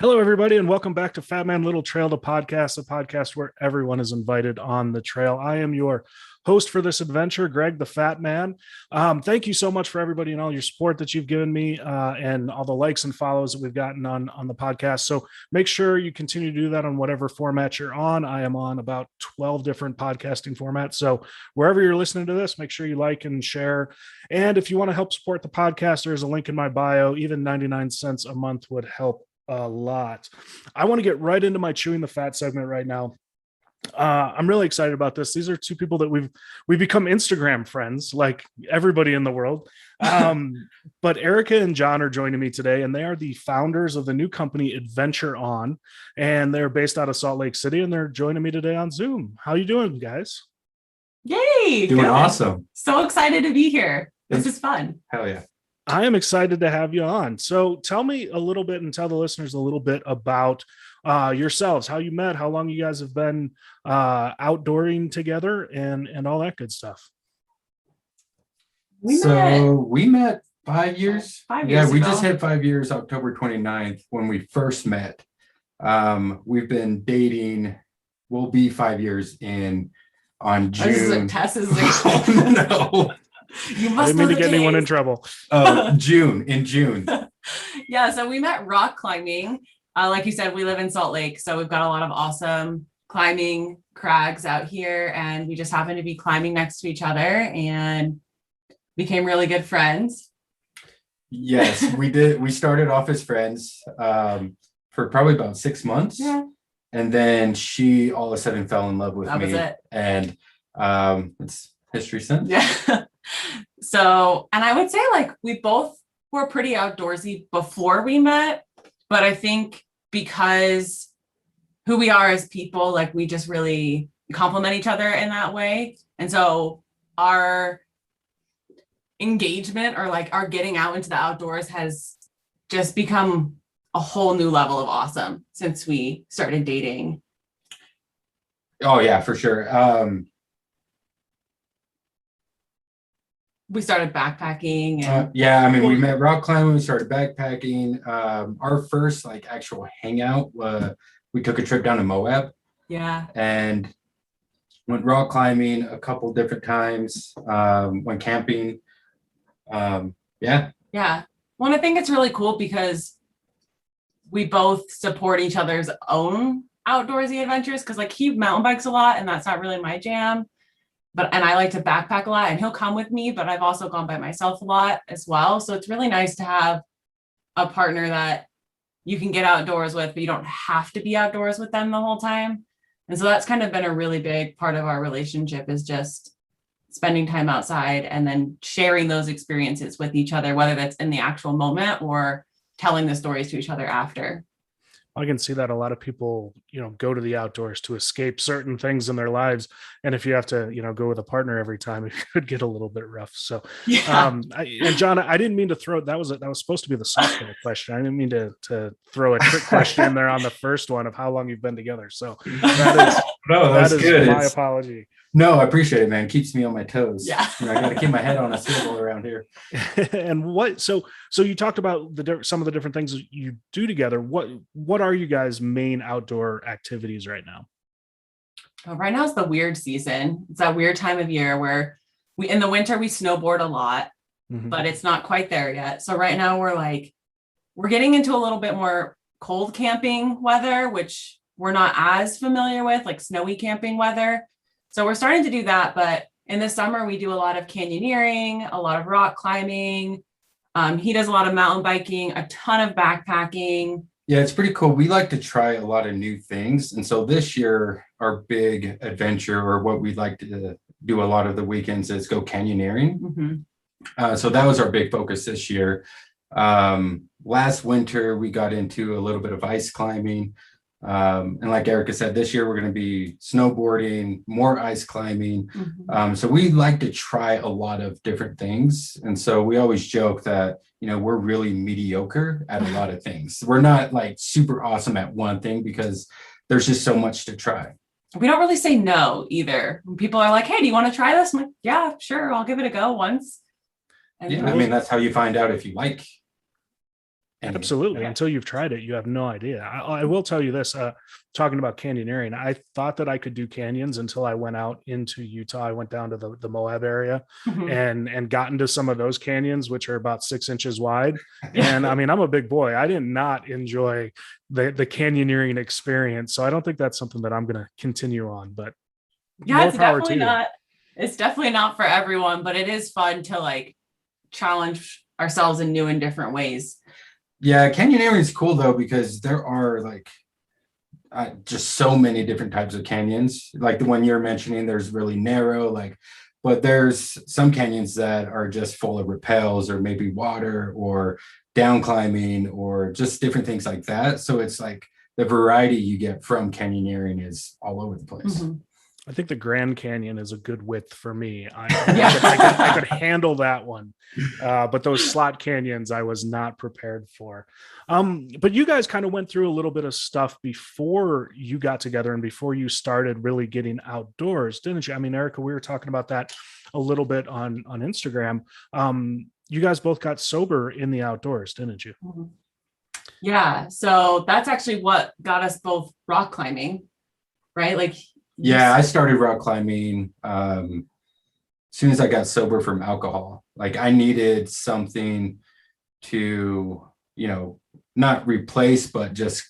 Hello, everybody, and welcome back to Fat Man Little Trail, the podcast, a podcast where everyone is invited on the trail. I am your host for this adventure, Greg, the Fat Man. Thank you so much for everybody and all your support that you've given me and all the likes and follows that we've gotten on the podcast. So make sure you continue to do that on whatever format you're on. I am on about 12 different podcasting formats. So wherever you're listening to this, make sure you like and share. And if you want to help support the podcast, there's a link in my bio. Even 99 cents a month would help a lot. I want to get right into my chewing the fat segment right now. I'm really excited about this. These are two people that we've become Instagram friends, like everybody in the world. But Erica and John are joining me today, and they are the founders of the new company Adventure On, and they're based out of Salt Lake City, and they're joining me today on Zoom. How you doing, guys? Yay! Doing awesome. So excited to be here. This is fun. Hell yeah. I am excited to have you on. So tell me a little bit and tell the listeners a little bit about yourselves, how you met, how long you guys have been outdooring together and all that good stuff. We met 5 years. 5 years we ago. just hit 5 years, October 29th, when we first met. We've been dating, we'll be 5 years on June. This is a test. Oh, no. You I must didn't know mean to the get anyone in days. trouble. In June. Yeah, so we met rock climbing. Like you said, we live in Salt Lake, so we've got a lot of awesome climbing crags out here, and we just happened to be climbing next to each other and became really good friends. Yes, we did. We started off as friends for probably about 6 months. Yeah. And then she all of a sudden fell in love with That me. was it. And it's history since. Yeah. So, and I would say like we both were pretty outdoorsy before we met, but I think because who we are as people, like we just really complement each other in that way. And so our engagement or like our getting out into the outdoors has just become a whole new level of awesome since we started dating. Oh yeah, for sure. We started backpacking and We met rock climbing, we started backpacking. Our first like actual hangout, we took a trip down to Moab yeah. and went rock climbing a couple different times, went camping. Yeah. Well, I think it's really cool because we both support each other's own outdoorsy adventures because like he mountain bikes a lot and that's not really my jam. And I like to backpack a lot and he'll come with me, but I've also gone by myself a lot as well. So it's really nice to have a partner that you can get outdoors with, but you don't have to be outdoors with them the whole time. And so that's kind of been a really big part of our relationship is just spending time outside and then sharing those experiences with each other, whether that's in the actual moment or telling the stories to each other after. I can see that a lot of people, go to the outdoors to escape certain things in their lives. And if you have to, go with a partner every time, it could get a little bit rough. So, Yeah. and John, I didn't mean to throw, that was supposed to be the softball question. I didn't mean to throw a trick question in there on the first one of how long you've been together. So that is good. my apology. No, I appreciate it, man. Keeps me on my toes. Yeah. I got to keep my head on a swivel around here. And so you talked about some of the different things you do together. What are you guys' main outdoor activities right now? Well, right now is the weird season. It's that weird time of year where in the winter we snowboard a lot, but it's not quite there yet. So right now we're getting into a little bit more cold camping weather, which we're not as familiar with, like snowy camping weather. So we're starting to do that, but in the summer we do a lot of canyoneering, a lot of rock climbing. He does a lot of mountain biking, a ton of backpacking. Yeah, it's pretty cool. We like to try a lot of new things. And so this year, our big adventure or what we'd like to do a lot of the weekends is go canyoneering. Mm-hmm. So that was our big focus this year. Last winter, we got into a little bit of ice climbing. And like Erica said, this year we're going to be snowboarding, more ice climbing. Mm-hmm. So we like to try a lot of different things. And so we always joke that, we're really mediocre at a lot of things. We're not like super awesome at one thing because there's just so much to try. We don't really say no either. When people are like, hey, do you want to try this? I'm like, yeah, sure. I'll give it a go once. And Yeah, I mean, that's how you find out if you like Absolutely. Until you've tried it, you have no idea. I will tell you this, talking about canyoneering, I thought that I could do canyons until I went out into Utah. I went down to the Moab area and got into some of those canyons, which are about 6 inches wide. And I mean, I'm a big boy. I did not enjoy the canyoneering experience. So I don't think that's something that I'm going to continue on, but yeah, it's definitely not for everyone, but it is fun to like challenge ourselves in new and different ways. Yeah, canyoneering is cool though, because there are like just so many different types of canyons. Like the one you're mentioning, there's really narrow, but there's some canyons that are just full of rappels or maybe water or down climbing or just different things like that. So it's like the variety you get from canyoneering is all over the place. I think the Grand Canyon is a good width for me. I could handle that one. But those slot canyons, I was not prepared for. But you guys kind of went through a little bit of stuff before you got together and before you started really getting outdoors, didn't you? I mean, Erica, we were talking about that a little bit on Instagram. You guys both got sober in the outdoors, didn't you? Yeah. So that's actually what got us both rock climbing, right? Like, yeah, I started rock climbing as soon as I got sober from alcohol. Like I needed something to, not replace, but just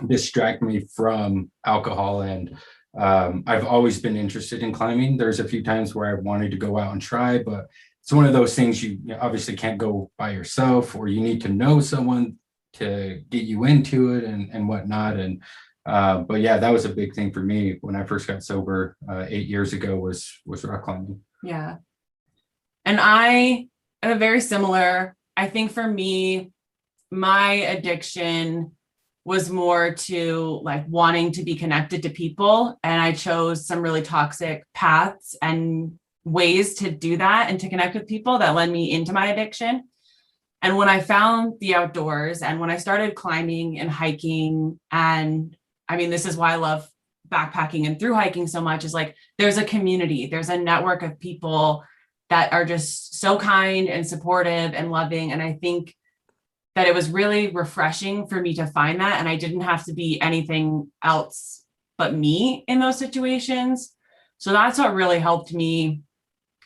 distract me from alcohol. And I've always been interested in climbing. There's a few times where I wanted to go out and try, but it's one of those things you obviously can't go by yourself, or you need to know someone to get you into it and whatnot. And but yeah, that was a big thing for me when I first got sober 8 years ago was rock climbing. Yeah. And I am very similar. I think for me, my addiction was more to like wanting to be connected to people. And I chose some really toxic paths and ways to do that and to connect with people that led me into my addiction. And when I found the outdoors and when I started climbing and hiking, and I mean, this is why I love backpacking and through hiking so much, is like, there's a community, there's a network of people that are just so kind and supportive and loving. And I think that it was really refreshing for me to find that. And I didn't have to be anything else but me in those situations. So that's what really helped me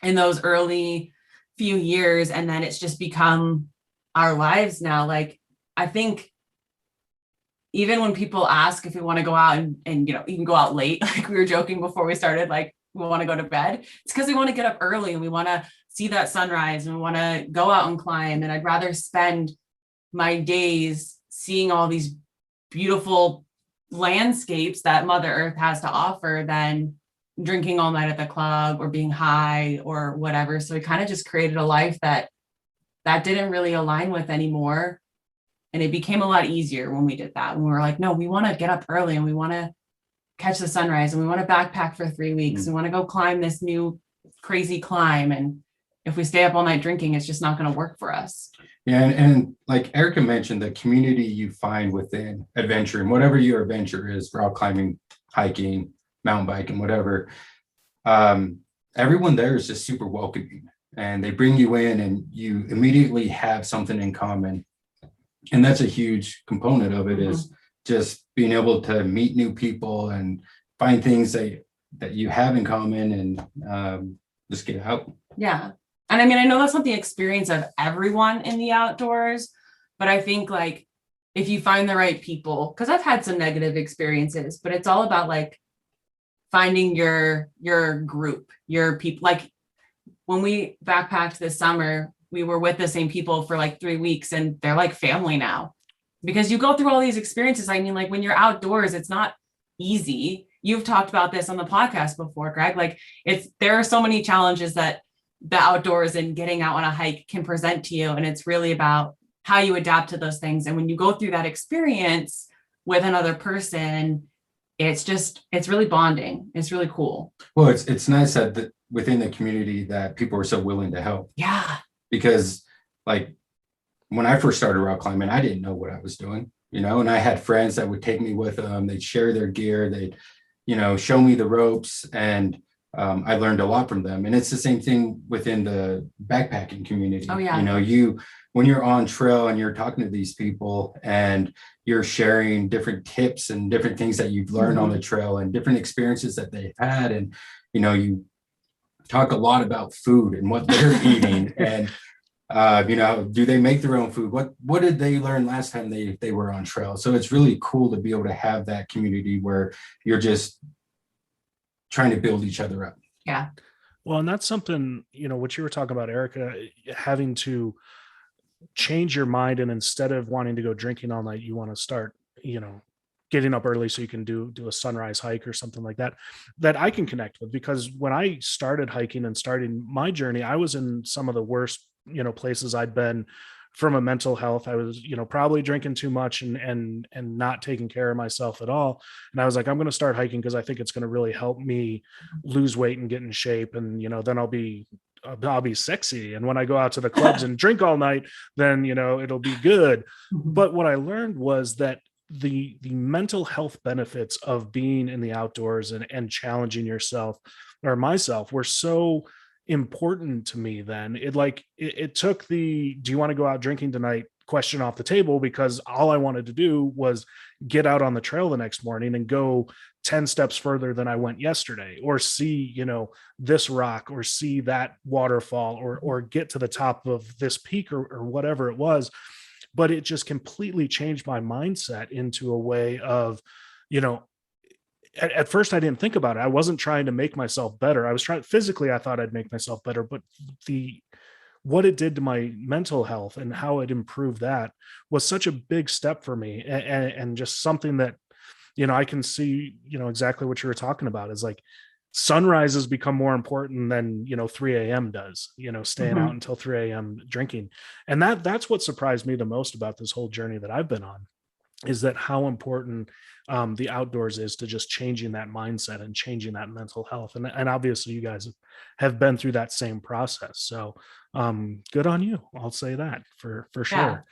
in those early few years. And then it's just become our lives now. Like, I think even when people ask if we want to go out and even go out late, like we were joking before we started, like we want to go to bed, it's because we want to get up early and we want to see that sunrise and we want to go out and climb. And I'd rather spend my days seeing all these beautiful landscapes that Mother Earth has to offer than drinking all night at the club or being high or whatever. So we kind of just created a life that didn't really align with anymore. And it became a lot easier when we did that. When we were like, no, we want to get up early and we want to catch the sunrise and we want to backpack for 3 weeks. We want to go climb this new crazy climb. And if we stay up all night drinking, it's just not going to work for us. Yeah. And like Erica mentioned, the community you find within adventure and whatever your adventure is, rock climbing, hiking, mountain biking, whatever, everyone there is just super welcoming and they bring you in and you immediately have something in common. And that's a huge component of it, is just being able to meet new people and find things that you have in common and just get out. Yeah. And I mean, I know that's not the experience of everyone in the outdoors, but I think like if you find the right people, because I've had some negative experiences, but it's all about like finding your group, your people. Like when we backpacked this summer, we were with the same people for like 3 weeks and they're like family now because you go through all these experiences. I mean, like when you're outdoors, it's not easy. You've talked about this on the podcast before, Greg. Like there are so many challenges that the outdoors and getting out on a hike can present to you. And it's really about how you adapt to those things. And when you go through that experience with another person, it's really bonding. It's really cool. Well, it's nice that within the community that people are so willing to help. Yeah. Because like when I first started rock climbing, I didn't know what I was doing, and I had friends that would take me with them. They'd share their gear. They'd, show me the ropes, and I learned a lot from them. And it's the same thing within the backpacking community. Oh, yeah. when you're on trail and you're talking to these people and you're sharing different tips and different things that you've learned on the trail and different experiences that they had. And, you talk a lot about food and what they're eating and, do they make their own food? What did they learn last time they were on trail? So it's really cool to be able to have that community where you're just trying to build each other up. Yeah. Well, and that's something, what you were talking about, Erica, having to change your mind. And instead of wanting to go drinking all night, you want to start, getting up early so you can do a sunrise hike or something like that I can connect with. Because when I started hiking and starting my journey, I was in some of the worst, places I'd been from a mental health. I was, probably drinking too much and not taking care of myself at all. And I was like, I'm going to start hiking because I think it's going to really help me lose weight and get in shape. And, then I'll be sexy. And when I go out to the clubs and drink all night, then, it'll be good. But what I learned was that the mental health benefits of being in the outdoors and challenging yourself or myself were so important to me. Then it took the, do you want to go out drinking tonight question off the table, because all I wanted to do was get out on the trail the next morning and go 10 steps further than I went yesterday, or see, this rock, or see that waterfall, or get to the top of this peak, or whatever it was. But it just completely changed my mindset into a way of, at first I didn't think about it. I wasn't trying to make myself better. I was trying physically, I thought I'd make myself better, but what it did to my mental health and how it improved that was such a big step for me. And just something that, I can see, exactly what you were talking about is like sunrises become more important than, 3 a.m. does, staying out until 3 a.m. drinking. And that's what surprised me the most about this whole journey that I've been on, is that how important the outdoors is to just changing that mindset and changing that mental health. And obviously you guys have been through that same process. So good on you. I'll say that for sure.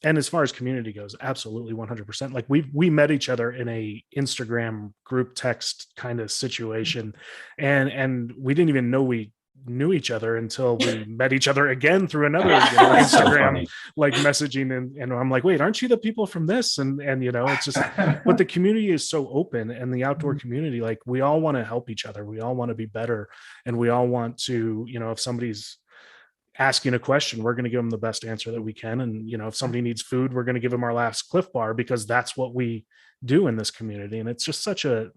And as far as community goes, absolutely 100%. Like we met each other in a Instagram group text kind of situation. And we didn't even know we knew each other until we met each other again through another Instagram like messaging, and I'm like, wait, aren't you the people from this? And it's just, but the community is so open, and the outdoor community, like we all want to help each other, we all want to be better, and we all want to, if somebody's asking a question, we're going to give them the best answer that we can. And if somebody needs food, we're going to give them our last Cliff Bar, because that's what we do in this community. And it's just such a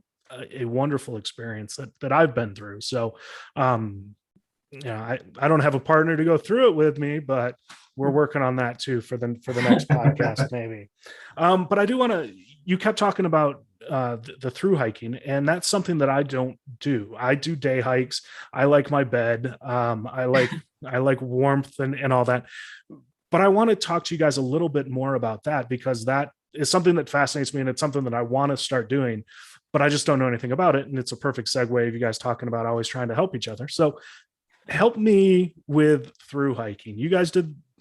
wonderful experience that I've been through. So I don't have a partner to go through it with me, but we're working on that too for the next podcast maybe. But I do want to, you kept talking about the through hiking, and that's something that I don't do. I do day hikes. I like my bed. I like warmth and all that. But I want to talk to you guys a little bit more about that, because that is something that fascinates me, and it's something that I want to start doing, but I just don't know anything about it. And it's a perfect segue of you guys talking about always trying to help each other. So help me with through hiking. You guys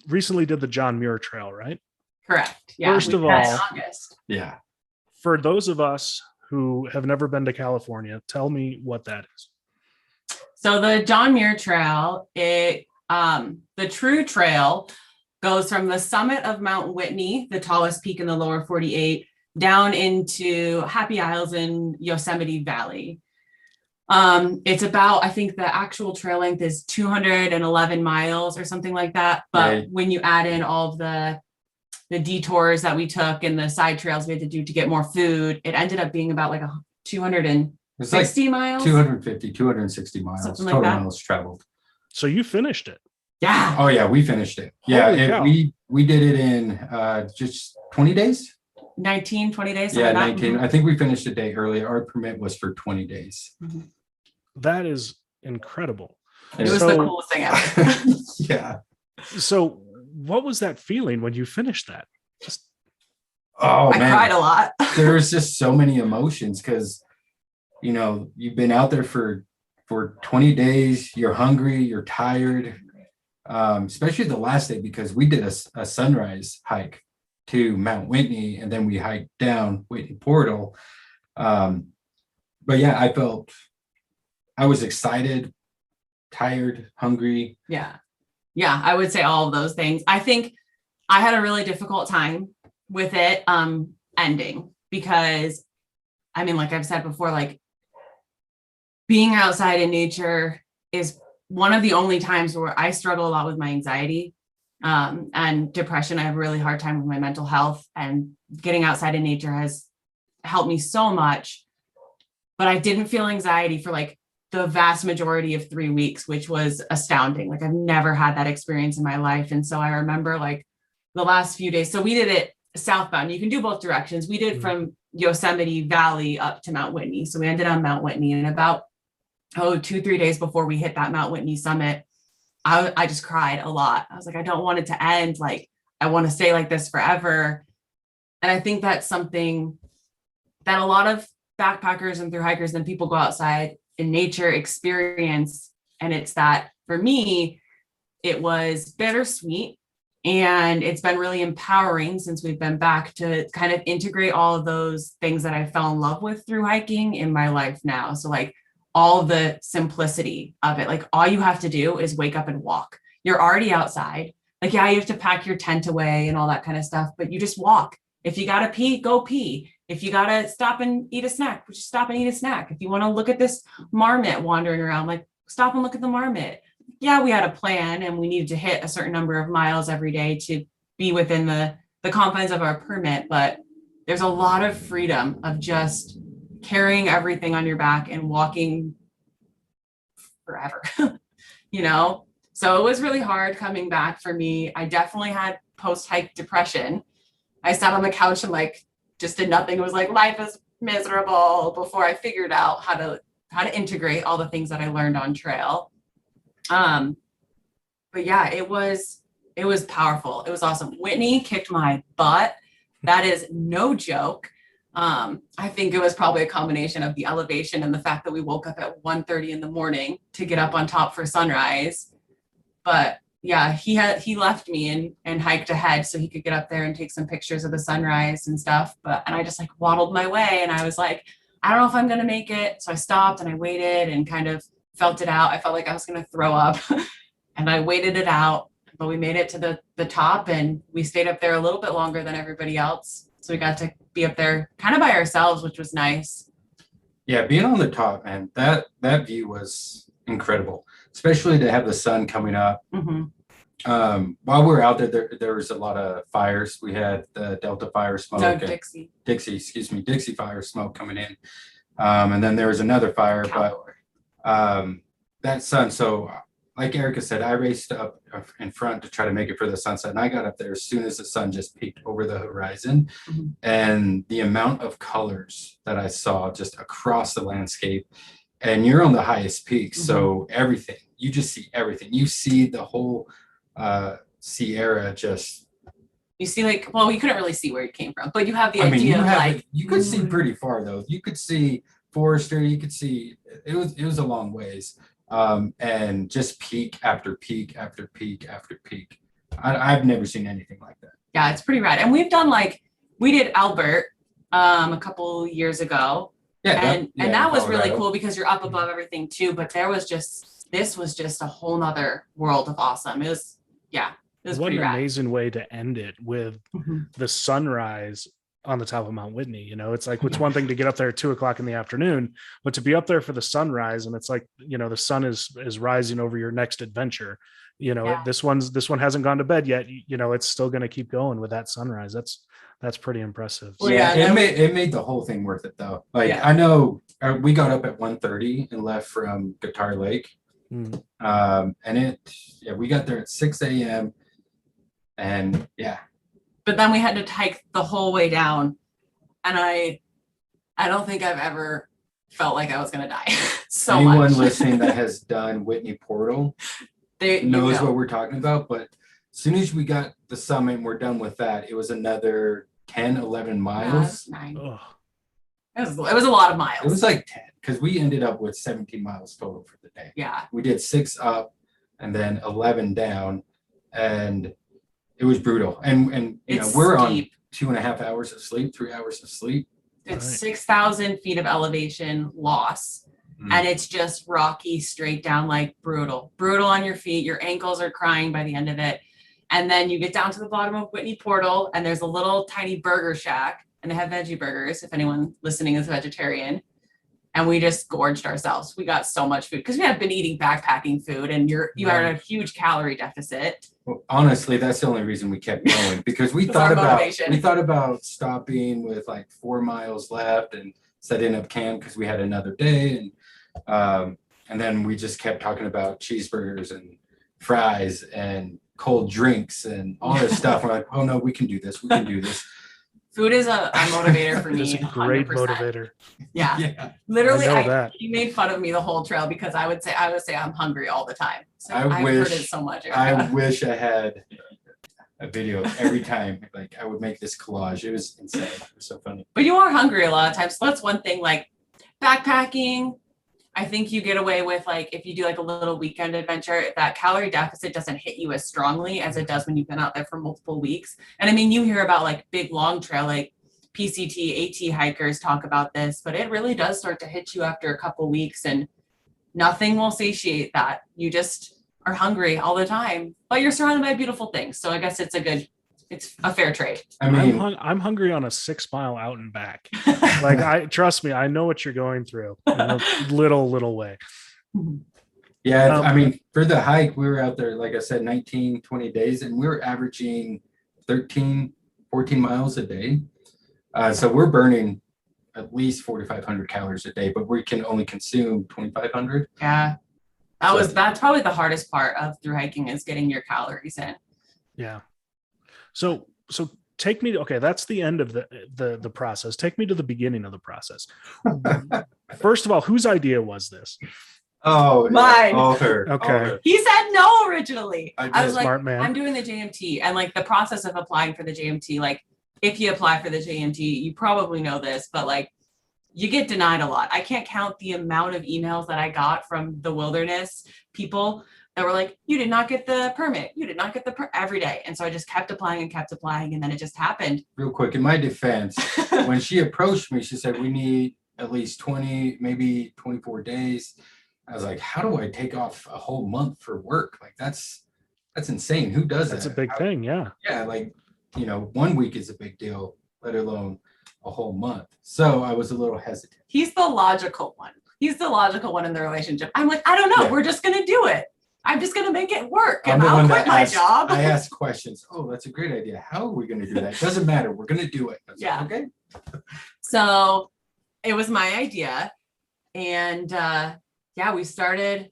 recently did the John Muir Trail, right? Correct. Yeah. First of all, August. Yeah. For those of us who have never been to California, tell me what that is. So the John Muir Trail, the true trail goes from the summit of Mount Whitney, the tallest peak in the lower 48, down into Happy Isles in Yosemite Valley. It's about, I think the actual trail length is 211 miles or something like that. But when you add in all of the detours that we took and the side trails we had to do to get more food, it ended up being about like 260 miles. 250, 260 miles, something total like that. miles traveled. So you finished it. Yeah. Oh yeah, we finished it. We did it in just 20 days. 19, 20 days. Yeah, 19. I think we finished a day early. Our permit was for 20 days. That is incredible. It was the coolest thing ever. Yeah. So what was that feeling when you finished that? I cried a lot. There's just so many emotions, because you've been out there for 20 days, you're hungry, you're tired, especially the last day, because we did a sunrise hike to Mount Whitney, and then we hiked down Whitney Portal. But yeah, I was excited, tired, hungry. Yeah. Yeah, I would say all of those things. I think I had a really difficult time with it ending because, I mean, like I've said before, like being outside in nature is one of the only times where I struggle a lot with my anxiety and depression. I have a really hard time with my mental health, and getting outside in nature has helped me so much. But I didn't feel anxiety for like the vast majority of 3 weeks, which was astounding. Like I've never had that experience in my life. And so I remember like the last few days. So we did it southbound. You can do both directions. We did from Yosemite Valley up to Mount Whitney. So we ended on Mount Whitney, and about 2-3 days before we hit that Mount Whitney summit, I just cried a lot. I was like, I don't want it to end. Like, I want to stay like this forever. And I think that's something that a lot of backpackers and thru hikers and people go outside in nature experience. And it's that for me, it was bittersweet. And it's been really empowering since we've been back to kind of integrate all of those things that I fell in love with through hiking in my life now. So like all of the simplicity of it, like all you have to do is wake up and walk. You're already outside. Like, yeah, you have to pack your tent away and all that kind of stuff, but you just walk. If you got to pee, go pee. If you got to stop and eat a snack, just stop and eat a snack. If you want to look at this marmot wandering around, like stop and look at the marmot. Yeah, we had a plan and we needed to hit a certain number of miles every day to be within the confines of our permit, but there's a lot of freedom of just carrying everything on your back and walking forever, you know? So it was really hard coming back for me. I definitely had post-hike depression. I sat on the couch and like just did nothing. It was like, life is miserable, before I figured out how to integrate all the things that I learned on trail. But yeah, it was powerful. It was awesome. Whitney kicked my butt. That is no joke. I think it was probably a combination of the elevation and the fact that we woke up at 1:30 in the morning to get up on top for sunrise. But yeah, he left me and hiked ahead so he could get up there and take some pictures of the sunrise and stuff. And I just like waddled my way, and I was like, I don't know if I'm going to make it. So I stopped and I waited and kind of felt it out. I felt like I was going to throw up and I waited it out, but we made it to the top, and we stayed up there a little bit longer than everybody else. So we got to be up there kind of by ourselves, which was nice. Yeah, being on the top, man, that view was incredible, especially to have the sun coming up. Mm-hmm. While we were out there was a lot of fires. We had the Delta fire smoke. No, Dixie fire smoke coming in. And then there was another fire, but that sun. So like Erica said, I raced up in front to try to make it for the sunset, and I got up there as soon as the sun just peaked over the horizon. Mm-hmm. And the amount of colors that I saw just across the landscape, and you're on the highest peak. Mm-hmm. So everything, you just see everything. You see the whole Sierra. Just you see, like, well, you couldn't really see where it came from, but you have the idea of like you could see pretty far though. You could see Forester, you could see it was a long ways. And just peak after peak after peak after peak. I've never seen anything like that. Yeah, it's pretty rad. And we've done we did Albert a couple years ago. Yeah, and that was really cool because you're up above everything too. But this was just a whole nother world of awesome. It was what an amazing way to end it with the sunrise on the top of Mount Whitney. You know, it's like, it's one thing to get up there at 2:00 in the afternoon, but to be up there for the sunrise, and it's like, you know, the sun is rising over your next adventure. You know, this one hasn't gone to bed yet. You know, it's still going to keep going with that sunrise. That's pretty impressive. Well, it made the whole thing worth it though. Like, I know we got up at 1:30 and left from Guitar Lake. And we got there at 6 a.m. and but then we had to hike the whole way down, and I don't think I've ever felt like I was gonna die. Anyone listening that has done Whitney Portal knows what we're talking about. But as soon as we got the summit and we're done with that, it was another 10-11 miles. Yeah, it was a lot of miles. It was like 10 because we ended up with 17 miles total for the day. Yeah, we did 6 up and then 11 down, and it was brutal. And you know, we're steep. On 2.5 hours of sleep, 3 hours of sleep. It's 6,000 feet of elevation loss. and it's just rocky straight down, like brutal on your feet. Your ankles are crying by the end of it. And then you get down to the bottom of Whitney Portal, and there's a little tiny burger shack, and they have veggie burgers if anyone listening is vegetarian. And we just gorged ourselves. We got so much food because we have been eating backpacking food, and you are in a huge calorie deficit. Well, honestly, that's the only reason we kept going, because we thought about stopping with like 4 miles left and setting up camp because we had another day, and then we just kept talking about cheeseburgers and fries and cold drinks and all this stuff. We're like, oh no, we can do this. We can do this. Food is a motivator for me. It's a great 100%. motivator. Yeah. Literally, you made fun of me the whole trail because I would say I'm hungry all the time. So I've heard it so much. I wish I had a video every time. Like I would make this collage. It was insane. It was so funny. But you are hungry a lot of times. So that's one thing. Like backpacking, I think you get away with, like, if you do like a little weekend adventure, that calorie deficit doesn't hit you as strongly as it does when you've been out there for multiple weeks. And I mean, you hear about like big long trail, like PCT, AT hikers talk about this, but it really does start to hit you after a couple weeks, and nothing will satiate that. You just are hungry all the time, but you're surrounded by beautiful things. So I guess it's a fair trade. I mean, I'm hungry on a 6 mile out and back. Like, trust me, I know what you're going through in a little way. Yeah. I mean, for the hike, we were out there, like I said, 19, 20 days, and we were averaging 13, 14 miles a day. So we're burning at least 4,500 calories a day, but we can only consume 2,500. Yeah. That's probably the hardest part of through hiking, is getting your calories in. Yeah. So take me to, okay, that's the end of the process. Take me to the beginning of the process. First of all, whose idea was this? Oh, mine. All her. Okay. All her. He said no originally. I was like, smart man. I'm doing the JMT, and like the process of applying for the JMT, like if you apply for the JMT, you probably know this, but like you get denied a lot. I can't count the amount of emails that I got from the wilderness people that were like, you did not get the permit. You did not get the every day. And so I just kept applying, and then it just happened. Real quick, in my defense, when she approached me, she said, we need at least 20, maybe 24 days. I was like, how do I take off a whole month for work? Like that's insane. Who does that? That's a big thing. Yeah. Yeah. Like, 1 week is a big deal, let alone a whole month. So I was a little hesitant. He's the logical one. He's the logical one in the relationship. I'm like, I don't know. Yeah. We're just going to do it. I'm just going to make it work, and I'll quit my job. I ask questions. Oh, that's a great idea. How are we going to do that? It doesn't matter. We're going to do it. Yeah. Like, okay. So it was my idea. And we started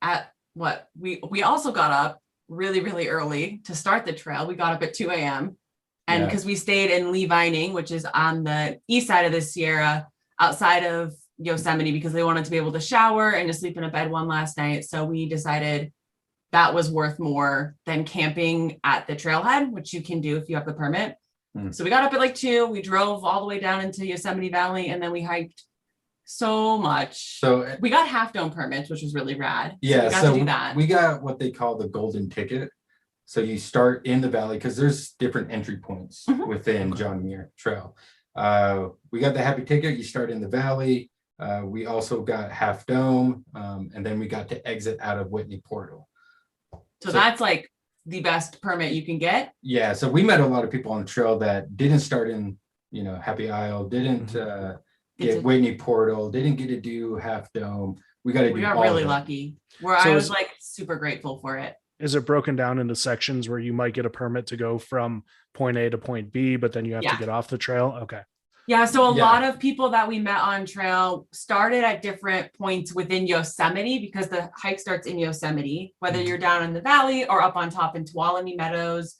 at what? We also got up really, really early to start the trail. We got up at 2 a.m. And because we stayed in Lee Vining, which is on the east side of the Sierra, outside of Yosemite, because they wanted to be able to shower and to sleep in a bed one last night. So we decided that was worth more than camping at the trailhead, which you can do if you have the permit. So we got up at like 2, we drove all the way down into Yosemite Valley, and then we hiked so much. So we got half dome permits, which was really rad. Yeah. So we got to do that. We got what they call the golden ticket. So you start in the valley, because there's different entry points within John Muir Trail. We got the happy ticket. You start in the valley. We also got half dome, and then we got to exit out of Whitney Portal. So that's like the best permit you can get. Yeah. So we met a lot of people on the trail that didn't start in, Happy Isle, didn't get Whitney Portal, didn't get to do half dome. We got really lucky. I was like super grateful for it. Is it broken down into sections where you might get a permit to go from point A to point B, but then you have to get off the trail? Okay. Yeah, so a lot of people that we met on trail started at different points within Yosemite, because the hike starts in Yosemite, whether you're down in the valley or up on top in Tuolumne Meadows,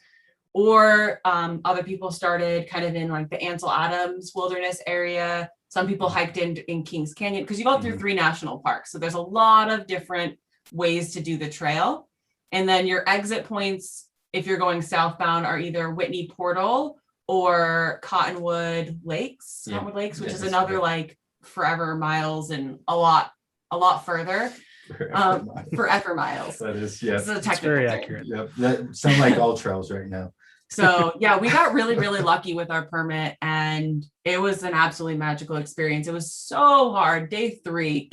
or other people started kind of in like the Ansel Adams Wilderness area. Some people hiked in Kings Canyon, because you go through 3 national parks. So there's a lot of different ways to do the trail. And then your exit points, if you're going southbound, are either Whitney Portal or Cottonwood Lakes, which is another like forever miles and a lot further. Forever miles. That is, yeah. This is a technical very thing. accurate. Yep. That sound like all trails right now. So yeah, we got really, really lucky with our permit, and it was an absolutely magical experience. It was so hard. Day 3,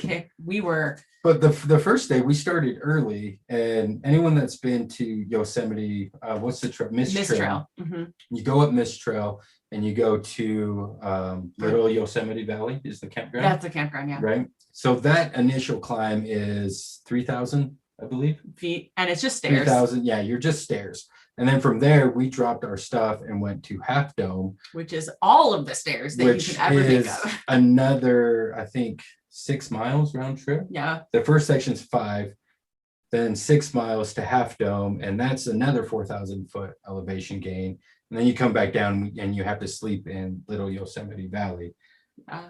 But the first day we started early, and anyone that's been to Yosemite, what's the trail? Mist Trail. Mm-hmm. You go up Mist Trail and you go to Little Yosemite Valley is the campground. That's a campground, yeah. Right. So that initial climb is 3,000, I believe. Feet, and it's just stairs. 3,000. Yeah, you're just stairs. And then from there, we dropped our stuff and went to Half Dome, which is all of the stairs that you could ever think of. Another, I think, 6 miles round trip. Yeah. The first section's 5, then 6 miles to Half Dome, and that's another 4,000 foot elevation gain. And then you come back down and you have to sleep in Little Yosemite Valley.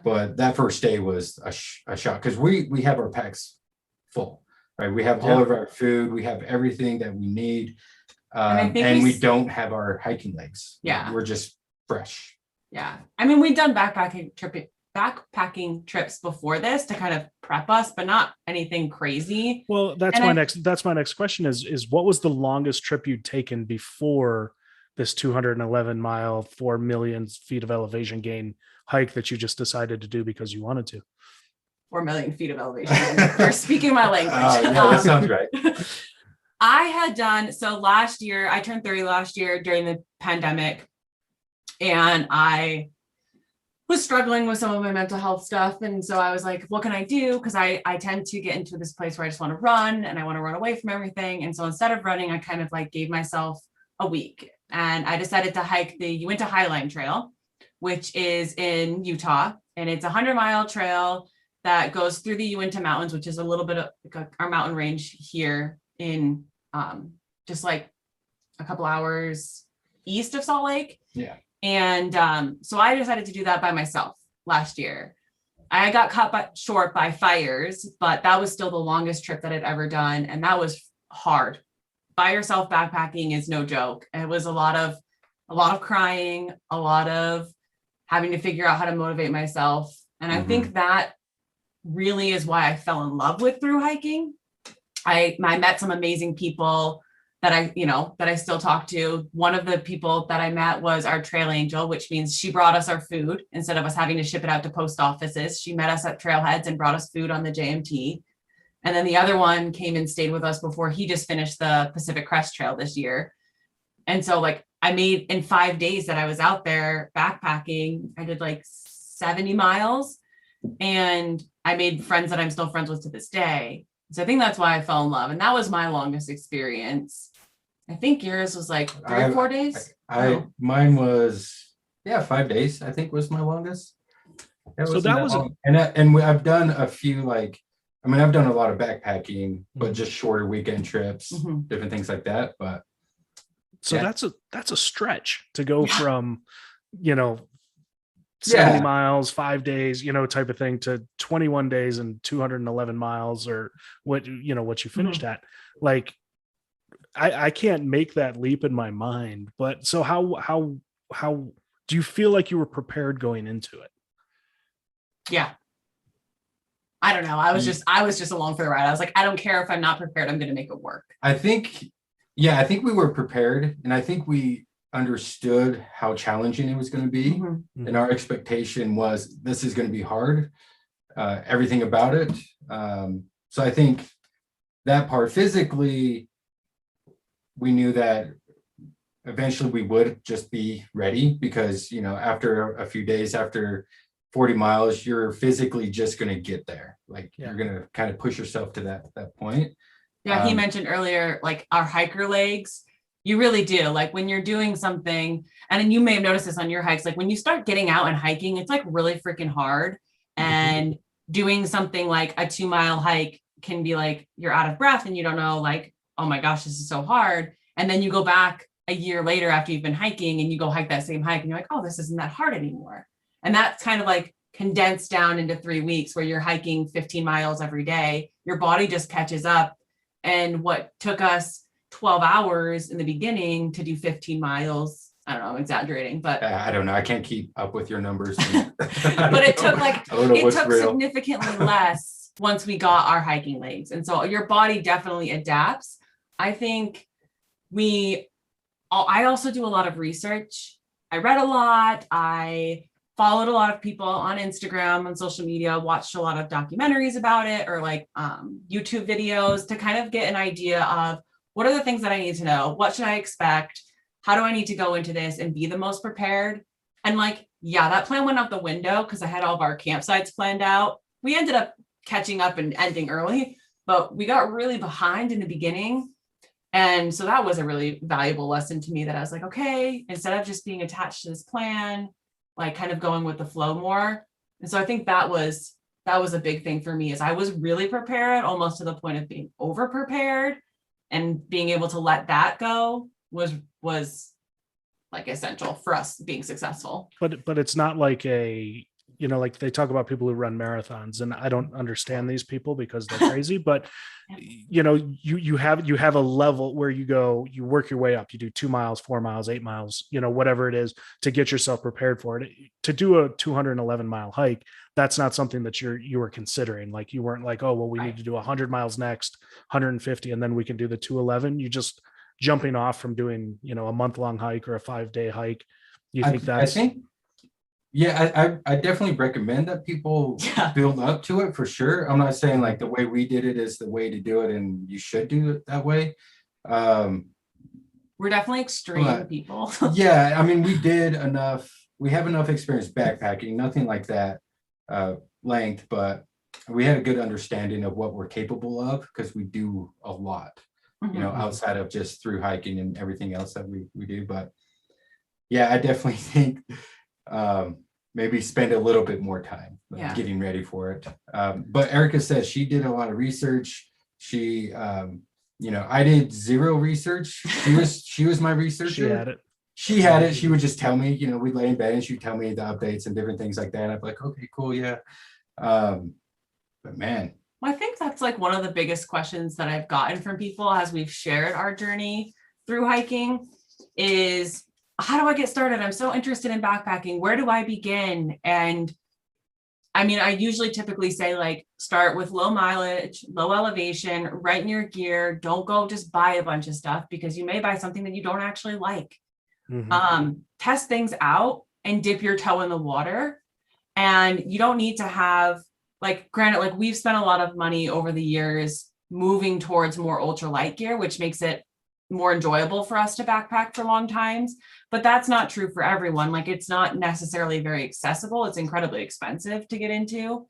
But that first day was a shock because we have our packs full, right? We have all of our food, we have everything that we need. And we don't have our hiking legs. Yeah. We're just fresh. Yeah. I mean, we've done backpacking trips before this to kind of prep us, but not anything crazy. Well, that's my next question is what was the longest trip you'd taken before this 211 mile, 4 million feet of elevation gain hike that you just decided to do because you wanted to? 4 million feet of elevation. You're speaking my language. Yeah, that sounds right. I had done, so last year, I turned 30 last year during the pandemic, and I was struggling with some of my mental health stuff. And so I was like, what can I do? Because I tend to get into this place where I just want to run and I want to run away from everything. And so instead of running, I kind of like gave myself a week, and I decided to hike the Uinta Highline Trail, which is in Utah. And it's a 100-mile trail that goes through the Uinta Mountains, which is a little bit of like our mountain range here in just like a couple hours east of Salt Lake. Yeah. And so I decided to do that by myself last year. I got caught short by fires, but that was still the longest trip that I'd ever done. And that was hard. By yourself backpacking is no joke. It was a lot of crying, a lot of having to figure out how to motivate myself. And I think that really is why I fell in love with through hiking. I met some amazing people that I still talk to. One of the people that I met was our trail angel, which means she brought us our food instead of us having to ship it out to post offices. She met us at trailheads and brought us food on the JMT. And then the other one came and stayed with us before he just finished the Pacific Crest Trail this year. And so like I made in 5 days that I was out there backpacking, I did like 70 miles, and I made friends that I'm still friends with to this day. So I think that's why I fell in love. And that was my longest experience. I think yours was like 3 or 4 days. Mine was 5 days, I think was my longest. I've done a few I've done a lot of backpacking, but just shorter weekend trips, different things like that. But so that's a stretch to go from, 70 miles, 5 days, type of thing, to 21 days and 211 miles or what you finished at. Like, I can't make that leap in my mind, but so how do you feel like you were prepared going into it? Yeah. I don't know. I was just along for the ride. I was like, I don't care if I'm not prepared. I'm going to make it work. I think we were prepared, and I think we understood how challenging it was going to be. And our expectation was this is going to be hard, everything about it. So I think that part physically, we knew that eventually we would just be ready because, after a few days, after 40 miles, you're physically just going to get there. You're going to kind of push yourself to that point. Yeah. He mentioned earlier, like our hiker legs, you really do. Like when you're doing something, and then you may have noticed this on your hikes, like when you start getting out and hiking, it's like really freaking hard. And doing something like a 2-mile hike can be like, you're out of breath and you don't know, like, oh my gosh, this is so hard. And then you go back a year later after you've been hiking and you go hike that same hike and you're like, oh, this isn't that hard anymore. And that's kind of like condensed down into 3 weeks where you're hiking 15 miles every day. Your body just catches up. And what took us 12 hours in the beginning to do 15 miles, I don't know, I'm exaggerating, but I don't know. I can't keep up with your numbers. But it took significantly less once we got our hiking legs. And so your body definitely adapts. I think we I also do a lot of research. I read a lot. I followed a lot of people on Instagram, on social media, watched a lot of documentaries about it, or like YouTube videos, to kind of get an idea of what are the things that I need to know? What should I expect? How do I need to go into this and be the most prepared? And like, yeah, that plan went out the window because I had all of our campsites planned out. We ended up catching up and ending early, but we got really behind in the beginning. And so that was a really valuable lesson to me, that I was like, okay, instead of just being attached to this plan, like kind of going with the flow more. And so I think that was a big thing for me, is I was really prepared, almost to the point of being over prepared, and being able to let that go was like essential for us being successsul. But it's not like like they talk about people who run marathons, and I don't understand these people because they're crazy, but you have a level where you work your way up. You do 2 miles, 4 miles, 8 miles, whatever it is, to get yourself prepared for it. To do a 211-mile hike, that's not something that you were considering. Like, you weren't like, oh, well, we need to do 100 miles next, 150, and then we can do the 211. You just jumping off from doing, a month-long hike or a 5-day hike. You think that's... Yeah, I definitely recommend that people build up to it, for sure. I'm not saying like the way we did it is the way to do it and you should do it that way. We're definitely extreme people. Yeah, I mean, we have enough experience backpacking, nothing like that length, but we had a good understanding of what we're capable of, because we do a lot, outside of just through hiking and everything else that we do. But yeah, I definitely think maybe spend a little bit more time getting ready for it. But Erica says she did a lot of research. She I did zero research. She was my researcher. She had it. She would just tell me, we'd lay in bed and she'd tell me the updates and different things like that. And I'd be like, okay, cool, yeah. But man, I think that's like one of the biggest questions that I've gotten from people as we've shared our journey through hiking is, how do I get started? I'm so interested in backpacking. Where do I begin? And I mean, I usually typically say, like, start with low mileage, low elevation, write in your gear. Don't go just buy a bunch of stuff, because you may buy something that you don't actually like. Test things out and dip your toe in the water. And you don't need to have, like, granted, like, we've spent a lot of money over the years moving towards more ultralight gear, which makes it more enjoyable for us to backpack for long times, but that's not true for everyone. Like, it's not necessarily very accessible. It's incredibly expensive to get into.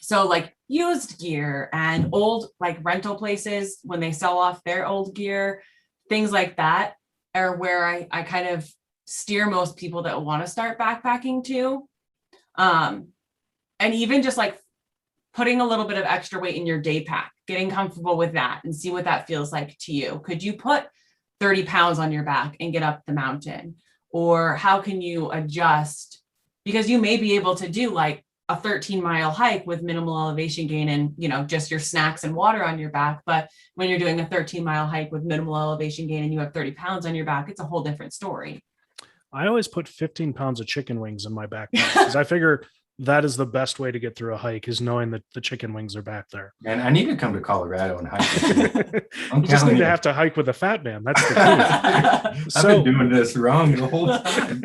So like used gear and old, like, rental places, when they sell off their old gear, things like that are where I kind of steer most people that want to start backpacking to. And even just like putting a little bit of extra weight in your day pack, getting comfortable with that and see what that feels like to you. Could you put 30 pounds on your back and get up the mountain? Or how can you adjust? Because you may be able to do like a 13-mile hike with minimal elevation gain and, just your snacks and water on your back. But when you're doing a 13-mile hike with minimal elevation gain and you have 30 pounds on your back, it's a whole different story. I always put 15 pounds of chicken wings in my backpack, because I figure that is the best way to get through a hike, is knowing that the chicken wings are back there. And I need to come to Colorado and hike. You just need to have to hike with a fat man. That's the key. I've been doing this wrong the whole time.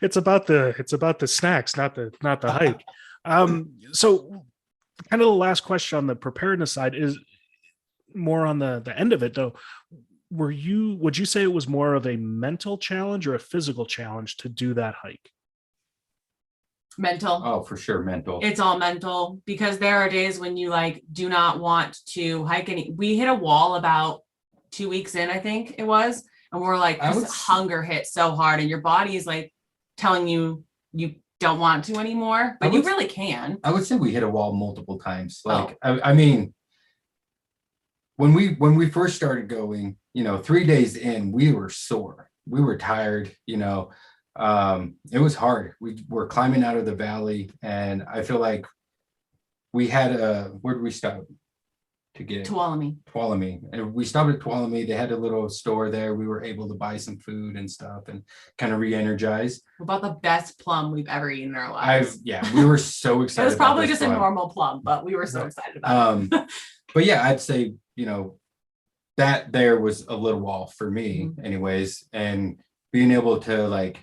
It's about the snacks, not the hike. So kind of the last question on the preparedness side is more on the end of it, though. Would you say it was more of a mental challenge or a physical challenge to do that hike? Mental. Oh, for sure. Mental. It's all mental, because there are days when you like do not want to hike we hit a wall about 2 weeks in, I think it was. And we're like, hunger hit so hard and your body is like telling you don't want to anymore, but you really can. I would say we hit a wall multiple times. Like, I mean, when we first started going, 3 days in, we were sore. We were tired, it was hard. We were climbing out of the valley, and I feel like we had where did we stop to get Tuolumne. And we stopped at Tuolumne. They had a little store there. We were able to buy some food and stuff and kind of re-energize. About the best plum we've ever eaten in our lives. We were so excited. It was probably just a normal plum, but we were so excited about it. But yeah, I'd say, that there was a little wall for me anyways, and being able to like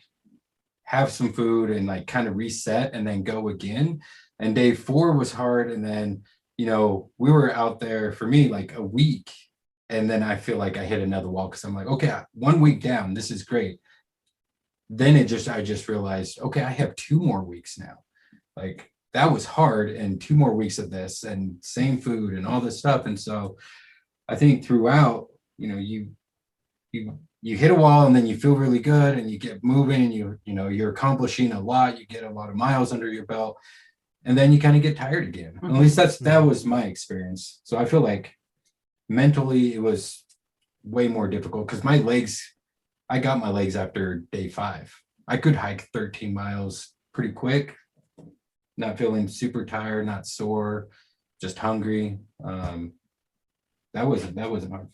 have some food and like kind of reset and then go again. And day 4 was hard. And then, you know, we were out there for me like a week. And then I feel like I hit another wall because I'm like, okay, 1 week down, this is great. Then I just realized, okay, I have 2 more weeks now. Like that was hard, and 2 more weeks of this and same food and all this stuff. And so I think throughout, you know, you hit a wall and then you feel really good and you get moving and you know, you're accomplishing a lot, you get a lot of miles under your belt, and then you kind of get tired again. At least that was my experience. So I feel like mentally it was way more difficult because I got my legs after day 5. I could hike 13 miles pretty quick, not feeling super tired, not sore, just hungry. That wasn't hard.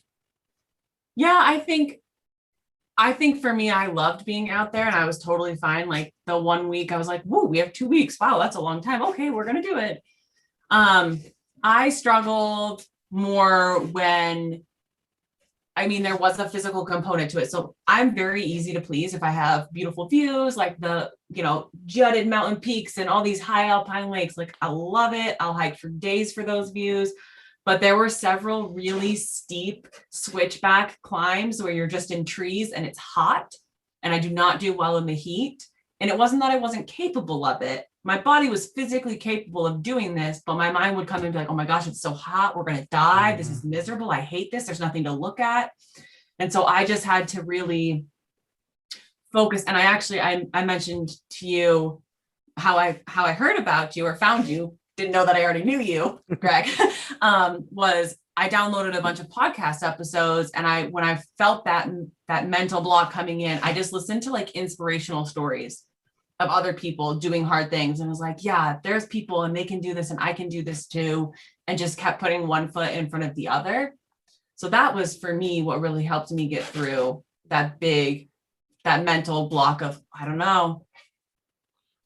Yeah, I think for me, I loved being out there and I was totally fine. Like the 1 week I was like, whoa, we have 2 weeks. Wow, that's a long time. Okay, we're going to do it. I struggled more when, I mean, there was a physical component to it. So I'm very easy to please if I have beautiful views, like the, you know, jutted mountain peaks and all these high alpine lakes. Like I love it. I'll hike for days for those views. But there were several really steep switchback climbs where you're just in trees and it's hot. And I do not do well in the heat. And it wasn't that I wasn't capable of it. My body was physically capable of doing this, but my mind would come and be like, oh my gosh, it's so hot. We're going to die. This is miserable. I hate this. There's nothing to look at. And so I just had to really focus. And I mentioned to you how I heard about you or found you. Didn't know that I already knew you, Greg, was I downloaded a bunch of podcast episodes. And when I felt that mental block coming in, I just listened to like inspirational stories of other people doing hard things. And was like, yeah, there's people and they can do this and I can do this too. And just kept putting one foot in front of the other. So that was for me, what really helped me get through that mental block of, I don't know.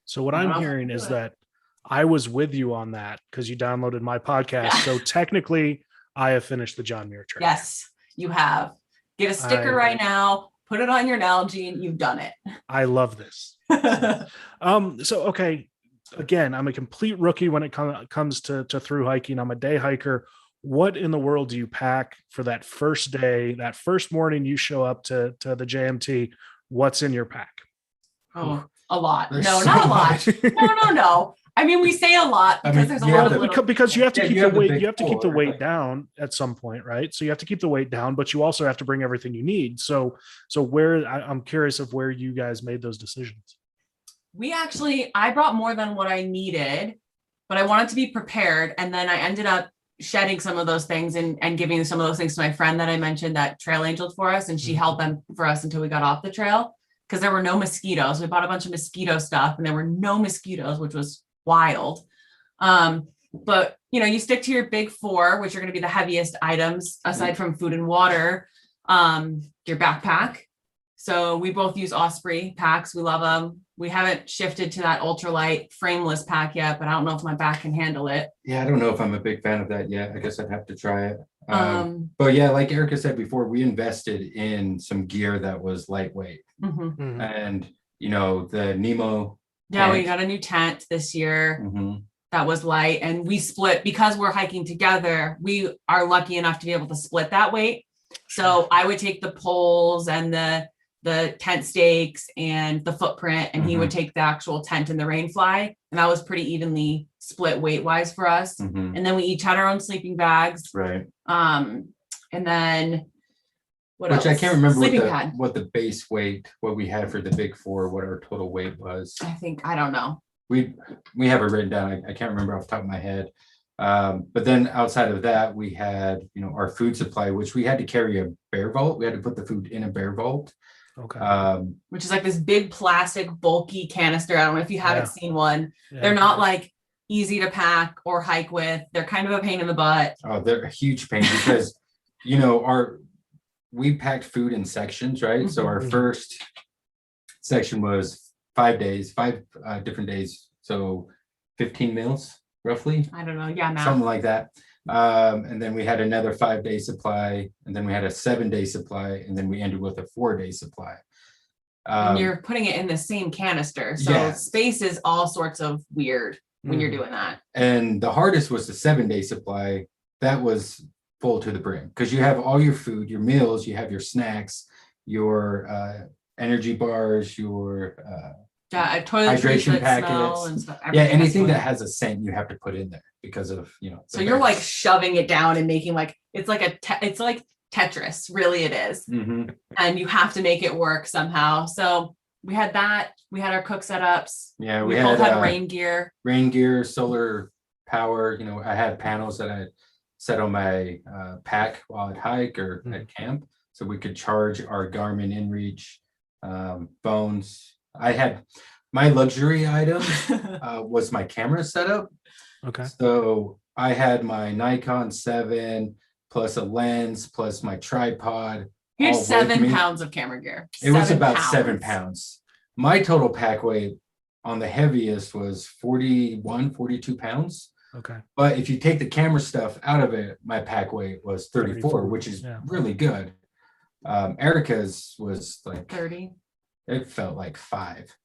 So what I'm hearing is that I was with you on that because you downloaded my podcast. Yeah. So technically I have finished the John Muir Trail. Yes, you have. Get a sticker right now, put it on your Nalgene, you've done it. I love this. So, okay. Again, I'm a complete rookie when it comes to through hiking. I'm a day hiker. What in the world do you pack for that first day, that first morning you show up to the JMT? What's in your pack? Oh, a lot. No, not a lot. No. I mean, we say a lot because there's a lot of because you have to keep the weight. You have to keep the weight down at some point, right? So you have to keep the weight down, but you also have to bring everything you need. So I'm curious of where you guys made those decisions. I brought more than what I needed, but I wanted to be prepared. And then I ended up shedding some of those things and giving some of those things to my friend that I mentioned that trail angeled for us. And she held them for us until we got off the trail because there were no mosquitoes. We bought a bunch of mosquito stuff and there were no mosquitoes, which was wild. But you stick to your big 4, which are going to be the heaviest items aside from food and water. Your backpack. So we both use Osprey packs. We love them. We haven't shifted to that ultralight frameless pack yet, but I don't know if my back can handle it. Yeah, I don't know if I'm a big fan of that yet. I guess I'd have to try it. But yeah, like Erica said before, we invested in some gear that was lightweight. And the Nemo. Yeah, we got a new tent this year that was light, and we split because we're hiking together. We are lucky enough to be able to split that weight. So I would take the poles and the tent stakes and the footprint, and he would take the actual tent and the rainfly. And that was pretty evenly split weight wise for us. And then we each had our own sleeping bags. Right. And then what else? I can't remember what the base weight, what we had for the big 4, what our total weight was. I don't know. We have it written down. I can't remember off the top of my head. But then outside of that, we had, our food supply, which we had to carry a bear vault. We had to put the food in a bear vault. Okay. Which is like this big plastic bulky canister. I don't know if you haven't seen one. Yeah. They're not like easy to pack or hike with. They're kind of a pain in the butt. Oh, they're a huge pain because, we packed food in sections, right? So our first section was 5 days, 5 different days. So 15 meals roughly. I don't know. Yeah, math. Something like that. And then we had another 5-day supply, and then we had a 7-day supply, and then we ended with a 4-day supply. And you're putting it in the same canister. So Yeah. space is all sorts of weird when you're doing that. And the hardest was the 7-day supply. That was full to the brim because you have all your food, your meals, you have your snacks, your energy bars, your Toiletries hydration that smell packets. and stuff. Yeah, Everything anything has that has a scent you have to put in there because of, you know. So you're like shoving it down and making like, it's like it's like Tetris, really it is. Mhm. And you have to make it work somehow. So we had that. We had our cook setups. Yeah, We we both had had rain gear. rain gear, solar power. You know, I had panels that I set on my pack while I'd hike or at camp, so we could charge our Garmin InReach phones. I had my luxury item was my camera setup. Okay. So I had my Nikon 7 plus a lens plus my tripod. Here's all with 7 me. pounds of camera gear. It was about pounds. 7 pounds. My total pack weight on the heaviest was 41, 42 pounds. Okay. But if you take the camera stuff out of it, my pack weight was 34, which is really good. Erica's was like 30. It felt like 5.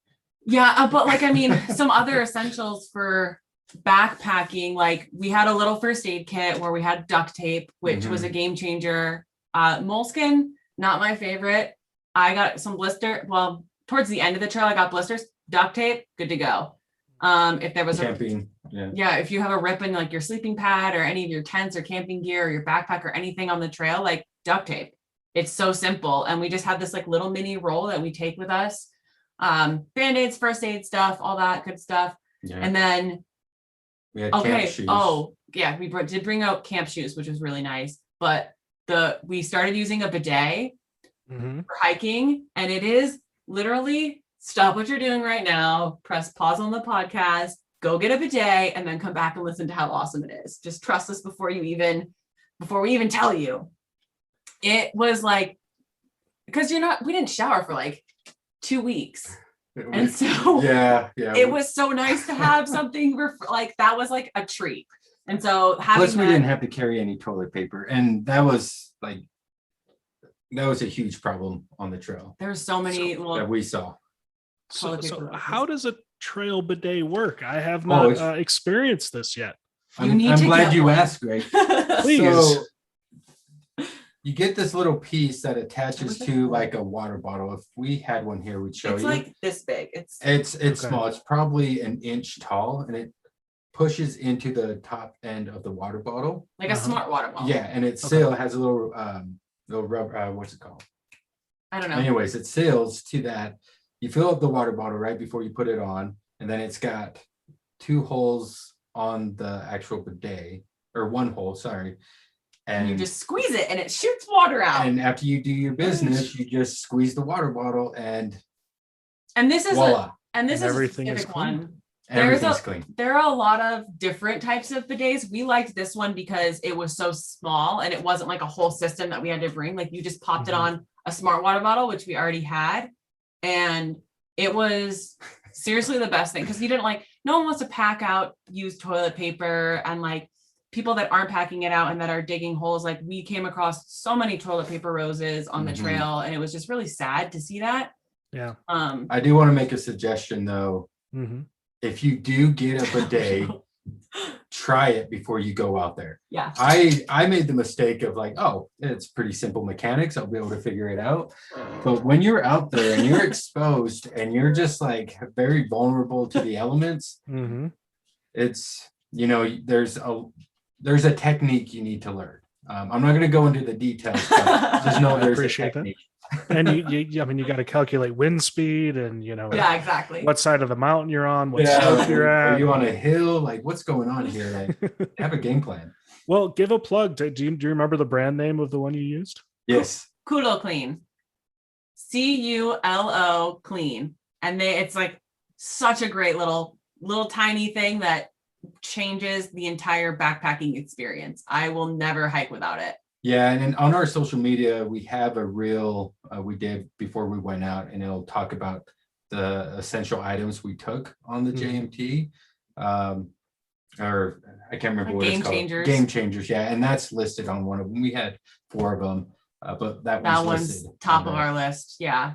Yeah, but like, I mean, some other essentials for backpacking, like we had a little first aid kit where we had duct tape, which was a game changer. Moleskin, not my favorite. I got some blister. Well, towards the end of the trail, I got blisters. Duct tape, good to go. If there was camping, if you have a rip in like your sleeping pad or any of your tents or camping gear or your backpack or anything on the trail, like duct tape. It's so simple. And we just had this like little mini roll that we take with us. Band-aids, first aid stuff, all that good stuff. Yeah. And then we had camp shoes. We did bring out camp shoes, which was really nice. But we started using a bidet for hiking, and it is literally stop what you're doing right now, press pause on the podcast, go get a bidet, and then come back and listen to how awesome it is. Just trust us before we even tell you. It was like, because we didn't shower for like 2 weeks. And so it was so nice to have something like that was like a treat. And so plus we didn't have to carry any toilet paper, and that was a huge problem on the trail. There's so many that we saw. So how does a trail bidet work? I have not experienced this yet. I'm glad you asked, Greg. Please. So, you get this little piece that attaches to like a water bottle. If we had one here, we'd show you. It's like this big. It's small. It's probably an inch tall, and it pushes into the top end of the water bottle. Like a smart water bottle. Yeah, and it still has a little rubber. What's it called? I don't know. Anyways, it seals to that. You fill up the water bottle right before you put it on, and then it's got 2 holes on the actual bidet, or 1 hole, sorry. And you just squeeze it and it shoots water out. And after you do your business, you just squeeze the water bottle and this is voila. Everything is clean. Everything's clean. There are a lot of different types of bidets. We liked this one because it was so small and it wasn't like a whole system that we had to bring. Like you just popped it on a smart water bottle, which we already had. And it was seriously the best thing because no one wants to pack out used toilet paper, and like people that aren't packing it out and that are digging holes. Like we came across so many toilet paper roses on the trail, and it was just really sad to see that. Yeah. I do want to make a suggestion though. If you do get a bidet, try it before you go out there. Yeah. I made the mistake of like, oh, it's pretty simple mechanics. I'll be able to figure it out. But when you're out there and you're exposed and you're just like very vulnerable to the elements, it's, there's a technique you need to learn. I'm not going to go into the details, but just know there's a technique. And you got to calculate wind speed and exactly what side of the mountain you're on, what slope you're at. Are you on a hill? Like what's going on here? Like have a game plan. Well, give a plug. Do you remember the brand name of the one you used? Yes. Culo Clean. CULO Clean. And it's like such a great little tiny thing that changes the entire backpacking experience. I will never hike without it. Yeah, and on our social media, we have a reel we did before we went out, and it'll talk about the essential items we took on the JMT. or I can't remember Like what it's Game called. Changers. Game Changers, yeah, and that's listed on one of them. We had 4 of them, but that one's listed top on of our list. Yeah,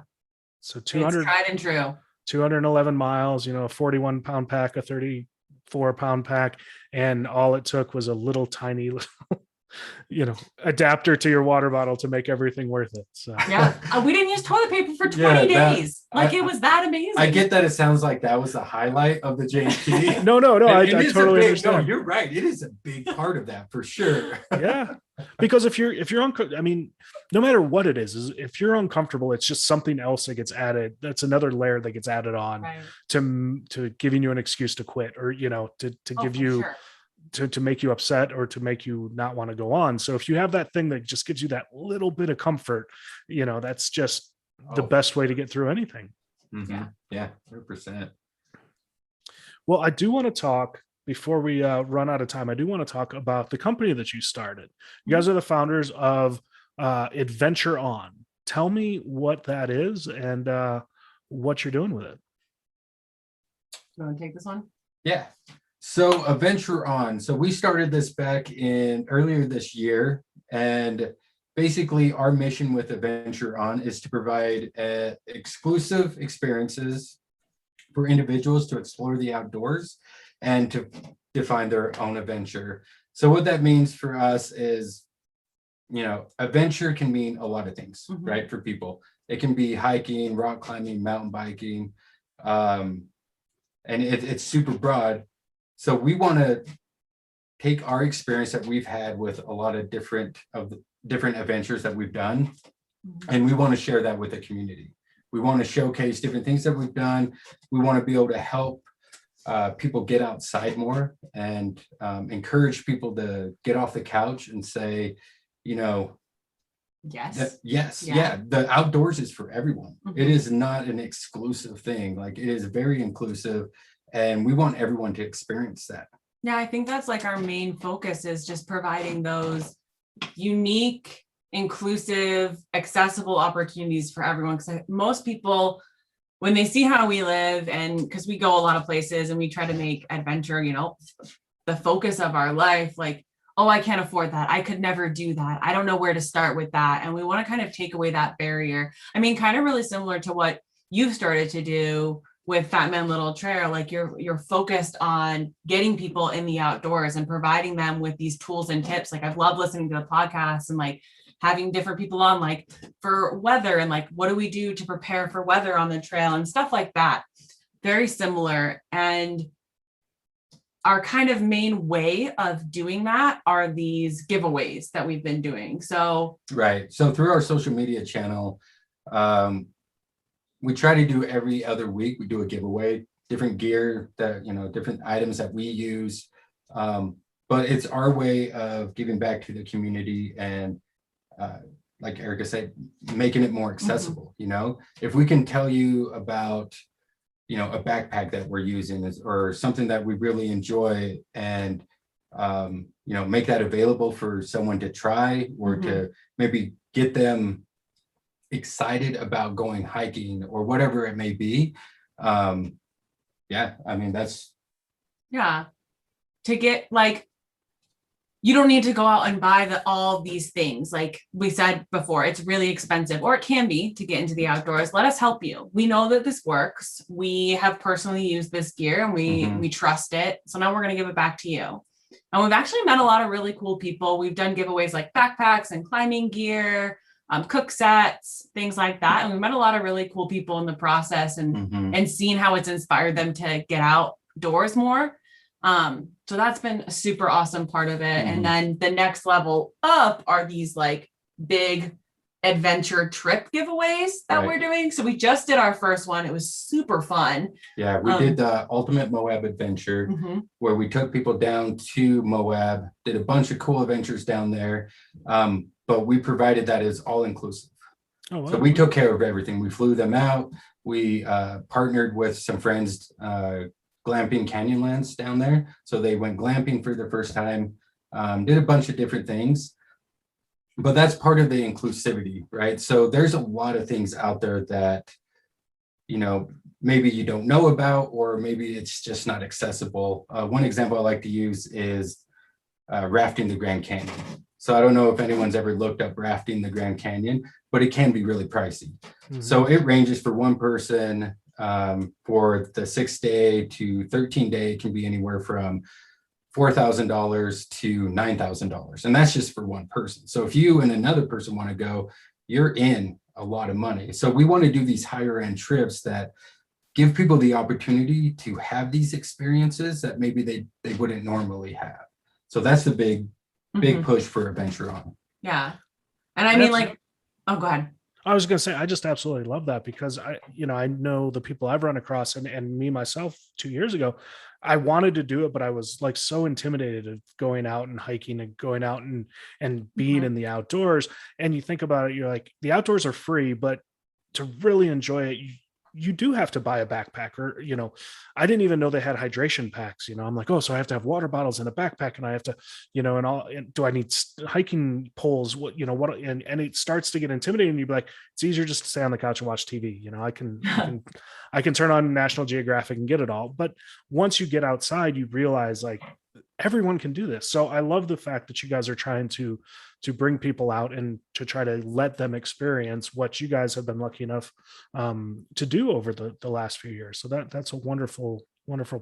So it's 200, tried and true. 211 miles, a 41-pound pack, a 34-pound pack, and all it took was a little tiny adapter to your water bottle to make everything worth it. So Yeah, we didn't use toilet paper for 20 days. It was that amazing. I get that it sounds like that was the highlight of the JP. no, I totally understand. No, you're right. It is a big part of that for sure. Yeah, because if you're I mean, no matter what it is if you're uncomfortable, it's just something else that gets added. That's another layer that gets added on to giving you an excuse to quit, or to give you to make you upset, or to make you not want to go on. So if you have that thing that just gives you that little bit of comfort, that's just the best way to get through anything. Mm-hmm. Yeah, 100%. Well, I do want to talk, before we run out of time, I do want to talk about the company that you started. You guys are the founders of Adventure On. Tell me what that is and what you're doing with it. You want to take this one? Yeah. So Adventure On. So we started this back in earlier this year, and basically our mission with Adventure On is to provide exclusive experiences for individuals to explore the outdoors and to define their own adventure. So what that means for us is, adventure can mean a lot of things, right? For people, it can be hiking, rock climbing, mountain biking, and it's super broad. So we want to take our experience that we've had with a lot of different adventures that we've done, and we want to share that with the community. We want to showcase different things that we've done. We want to be able to help people get outside more, and encourage people to get off the couch and say, yes, the outdoors is for everyone. It is not an exclusive thing. Like, it is very inclusive, and we want everyone to experience that. Yeah, I think that's like our main focus, is just providing those unique, inclusive, accessible opportunities for everyone. Because most people, when they see how we live, and because we go a lot of places and we try to make adventure, the focus of our life, like, oh, I can't afford that. I could never do that. I don't know where to start with that. And we want to kind of take away that barrier. I mean, kind of really similar to what you've started to do with Fat Man Little Trail. Like, you're focused on getting people in the outdoors and providing them with these tools and tips. Like, I've loved listening to the podcast and like having different people on, like, for weather, and like, what do we do to prepare for weather on the trail and stuff like that. Very similar. And our kind of main way of doing that are these giveaways that we've been doing. So right. So through our social media channel, we try to do every other week, we do a giveaway, different gear that, different items that we use. But it's our way of giving back to the community, and like Erica said, making it more accessible. If we can tell you about, a backpack that we're using, or something that we really enjoy, and make that available for someone to try, or to maybe get them excited about going hiking, or whatever it may be. I mean, that's to get, like, you don't need to go out and buy all these things. Like we said before, it's really expensive, or it can be, to get into the outdoors. Let us help you. We know that this works. We have personally used this gear, and we trust it. So now we're going to give it back to you. And we've actually met a lot of really cool people. We've done giveaways like backpacks and climbing gear, cook sets, things like that. And we met a lot of really cool people in the process, and seen how it's inspired them to get outdoors more. So that's been a super awesome part of it. And then the next level up are these like big adventure trip giveaways that we're doing. So we just did our first one. It was super fun. Yeah, we did the Ultimate Moab Adventure, where we took people down to Moab, did a bunch of cool adventures down there. But we provided that as all inclusive. Oh, wow. So we took care of everything. We flew them out. We partnered with some friends, glamping Canyonlands down there. So they went glamping for the first time, did a bunch of different things. But that's part of the inclusivity, right? So there's a lot of things out there that, maybe you don't know about, or maybe it's just not accessible. One example I like to use is rafting the Grand Canyon. So I don't know if anyone's ever looked up rafting the Grand Canyon, but it can be really pricey. Mm-hmm. So it ranges for one person for the 6-day to 13-day. It can be anywhere from $4,000 to $9,000. And that's just for one person. So if you and another person want to go, you're in a lot of money. So we want to do these higher end trips that give people the opportunity to have these experiences that maybe they wouldn't normally have. So that's the big push for Adventure On. Yeah. And I mean, like, oh, go ahead. I was going to say, I just absolutely love that because I know the people I've run across and me myself 2 years ago, I wanted to do it, but I was like so intimidated of going out and hiking and going out and being in the outdoors. And you think about it, you're like, the outdoors are free, but to really enjoy it, you do have to buy a backpack, or, I didn't even know they had hydration packs. I'm like, oh, so I have to have water bottles in a backpack, and I have to, and do I need hiking poles? And it starts to get intimidating. You'd be like, it's easier just to stay on the couch and watch TV. I can turn on National Geographic and get it all. But once you get outside, you realize like everyone can do this. So I love the fact that you guys are trying to bring people out and to try to let them experience what you guys have been lucky enough to do over the last few years. So that's a wonderful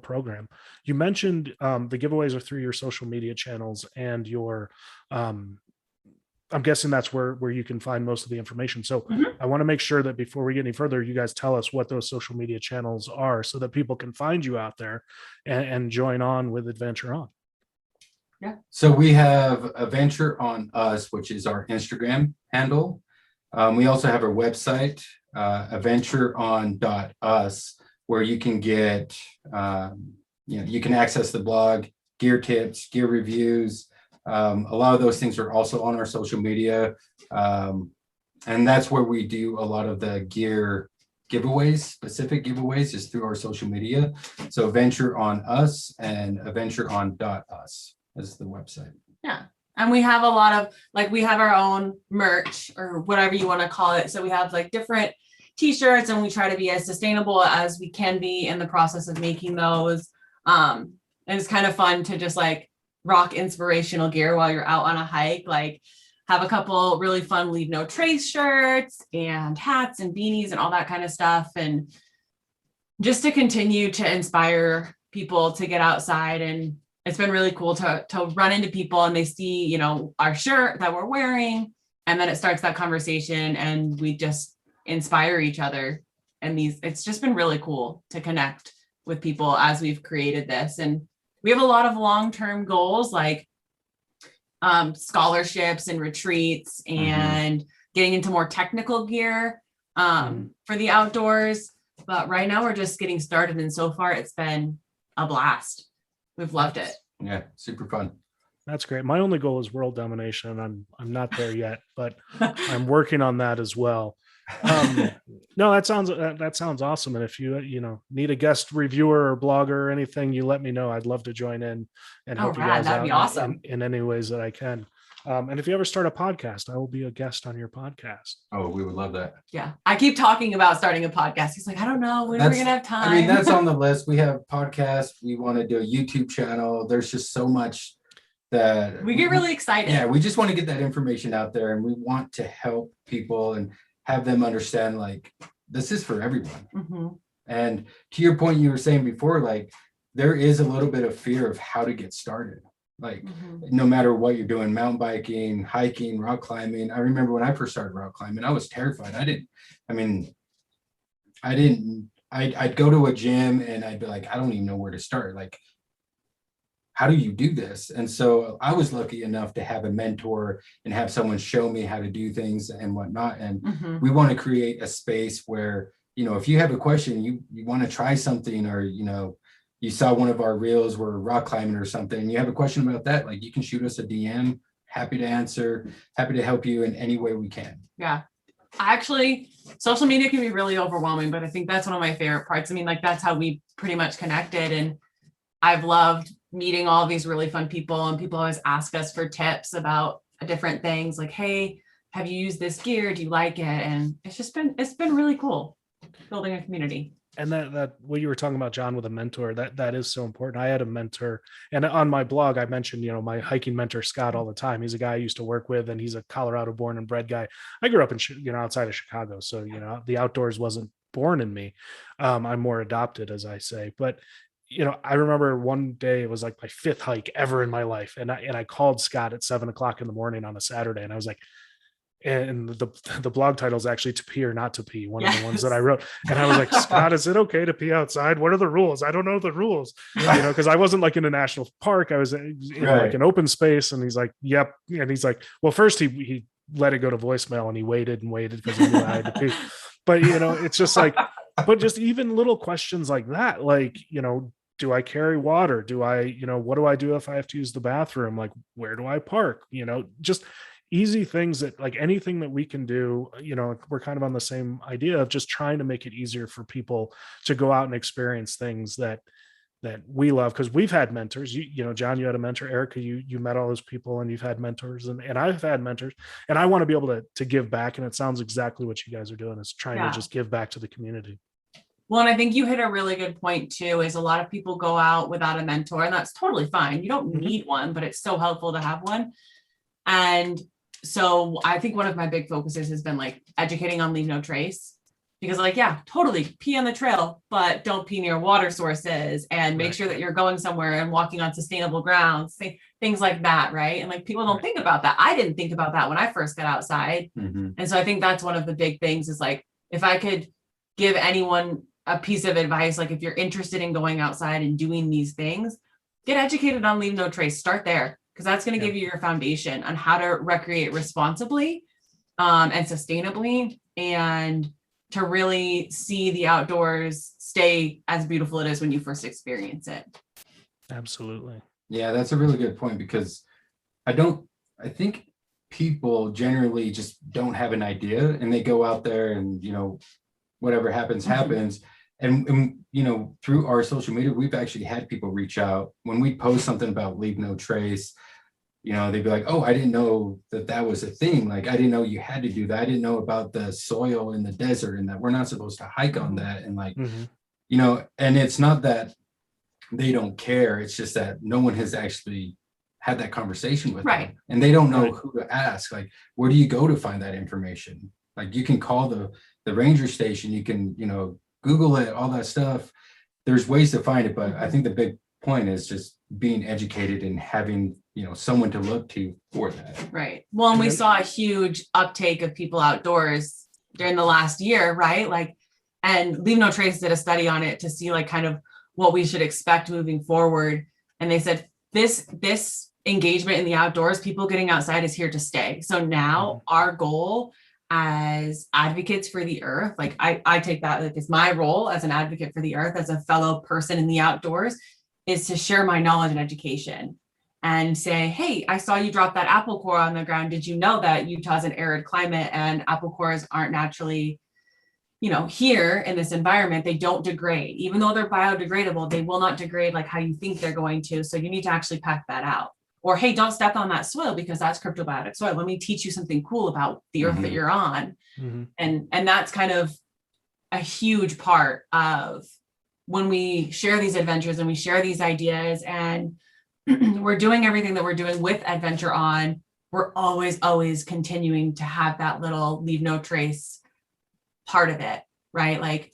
program. You mentioned the giveaways are through your social media channels and your I'm guessing that's where you can find most of the information. So I want to make sure that before we get any further, you guys tell us what those social media channels are so that people can find you out there and join on with Adventure On. Yeah. So we have Adventure On Us, which is our Instagram handle. We also have our website, adventureon.us, where you can get, you can access the blog, gear tips, gear reviews. A lot of those things are also on our social media. And that's where we do a lot of the gear giveaways, specific giveaways, is through our social media. So Adventure On Us and adventureon.us. is the website. Yeah. And we have a lot of, like, we have our own merch or whatever you want to call it. So we have like different t-shirts, and we try to be as sustainable as we can be in the process of making those. And it's kind of fun to just like rock inspirational gear while you're out on a hike, like have a couple really fun Leave No Trace shirts and hats and beanies and all that kind of stuff. And just to continue to inspire people to get outside. And it's been really cool to run into people and they see, our shirt that we're wearing, and then it starts that conversation and we just inspire each other. And it's just been really cool to connect with people as we've created this. And we have a lot of long-term goals, like scholarships and retreats and getting into more technical gear for the outdoors. But right now we're just getting started. And so far it's been a blast. We've loved it. Yeah, super fun. That's great. My only goal is world domination. I'm not there yet, but I'm working on that as well. No, that sounds awesome. And if you need a guest reviewer or blogger or anything, you let me know. I'd love to join in and help you guys that'd out be awesome. in any ways that I can. And if you ever start a podcast, I will be a guest on your podcast. Oh, we would love that. Yeah. I keep talking about starting a podcast. He's like, I don't know when we're going to have time. I mean, that's on the list. We have podcasts. We want to do a YouTube channel. There's just so much that we get really excited. Yeah. We just want to get that information out there, and we want to help people and have them understand, like, this is for everyone. And to your point, you were saying before, like, there is a little bit of fear of how to get started. Like, no matter what you're doing, mountain biking, hiking, rock climbing. I remember when I first started rock climbing, I was terrified. I'd go to a gym and I'd be like, I don't even know where to start. Like, how do you do this? And so I was lucky enough to have a mentor and have someone show me how to do things and whatnot. And we want to create a space where, if you have a question, you want to try something, or, you saw one of our reels, we're rock climbing or something, and you have a question about that, like, you can shoot us a DM. Happy to answer, happy to help you in any way we can. Yeah. Actually, social media can be really overwhelming, but I think that's one of my favorite parts. I mean, like, that's how we pretty much connected. And I've loved meeting all these really fun people, and people always ask us for tips about different things, like, hey, have you used this gear? Do you like it? And it's been really cool building a community. And that what you were talking about, John, with a mentor, that is so important. I had a mentor, and on my blog, I mentioned, my hiking mentor, Scott, all the time. He's a guy I used to work with, and he's a Colorado born and bred guy. I grew up in, outside of Chicago. So, the outdoors wasn't born in me. I'm more adopted, as I say, but I remember one day it was like my 5th hike ever in my life. And I called Scott at 7 o'clock in the morning on a Saturday. And I was like, and the blog title is actually "To Pee or Not to Pee," one of the ones that I wrote. And I was like, Scott, is it okay to pee outside? What are the rules? I don't know the rules, because I wasn't like in a national park. I was in like an open space. And he's like, yep. And he's like, well, first he let it go to voicemail, and he waited and waited because he knew I had to pee. But, it's just like, but just even little questions like that, like, do I carry water? Do I, what do I do if I have to use the bathroom? Like, where do I park? Just easy things that, like, anything that we can do, we're kind of on the same idea of just trying to make it easier for people to go out and experience things that we love. Because we've had mentors, John, you had a mentor, Erica, you met all those people, and you've had mentors, and I've had mentors, and I want to be able to give back. And it sounds exactly what you guys are doing, is trying to just give back to the community. Well, and I think you hit a really good point too, is a lot of people go out without a mentor, and that's totally fine. You don't need one, but it's so helpful to have one. And so I think one of my big focuses has been like educating on leave no trace, because like, yeah, totally pee on the trail, but don't pee near water sources, and make sure that you're going somewhere and walking on sustainable grounds, things like that. Right. And like, people don't think about that. I didn't think about that when I first got outside. And so I think that's one of the big things, is like, if I could give anyone a piece of advice, like if you're interested in going outside and doing these things, get educated on leave no trace. Start there, because that's going to give you your foundation on how to recreate responsibly and sustainably, and to really see the outdoors stay as beautiful it is when you first experience it. Absolutely. Yeah, that's a really good point, because I think people generally just don't have an idea, and they go out there and, whatever happens, happens. And through our social media, we've actually had people reach out when we post something about leave no trace. They'd be like, oh, I didn't know that was a thing. Like, I didn't know you had to do that. I didn't know about the soil in the desert, and that we're not supposed to hike on that. And like, and it's not that they don't care. It's just that no one has actually had that conversation with them, and they don't know who to ask. Like, where do you go to find that information? Like, you can call the ranger station, you can, Google it, all that stuff. There's ways to find it, but I think the big point is just being educated and having, someone to look to for that. Right. Well, and we saw a huge uptake of people outdoors during the last year, right? Like, and Leave No Trace did a study on it to see like kind of what we should expect moving forward. And they said this engagement in the outdoors, people getting outside, is here to stay. So now our goal as advocates for the earth, like I take that, like, it's my role as an advocate for the earth, as a fellow person in the outdoors, is to share my knowledge and education and say, hey, I saw you drop that apple core on the ground. Did you know that Utah's an arid climate and apple cores aren't naturally, here in this environment, they don't degrade. Even though they're biodegradable, they will not degrade like how you think they're going to. So you need to actually pack that out. Or, hey, don't step on that soil because that's cryptobiotic soil. Let me teach you something cool about the earth that you're on. And that's kind of a huge part of when we share these adventures and we share these ideas, and we're doing everything that we're doing with Adventure On. We're always continuing to have that little Leave No Trace part of it, right? Like,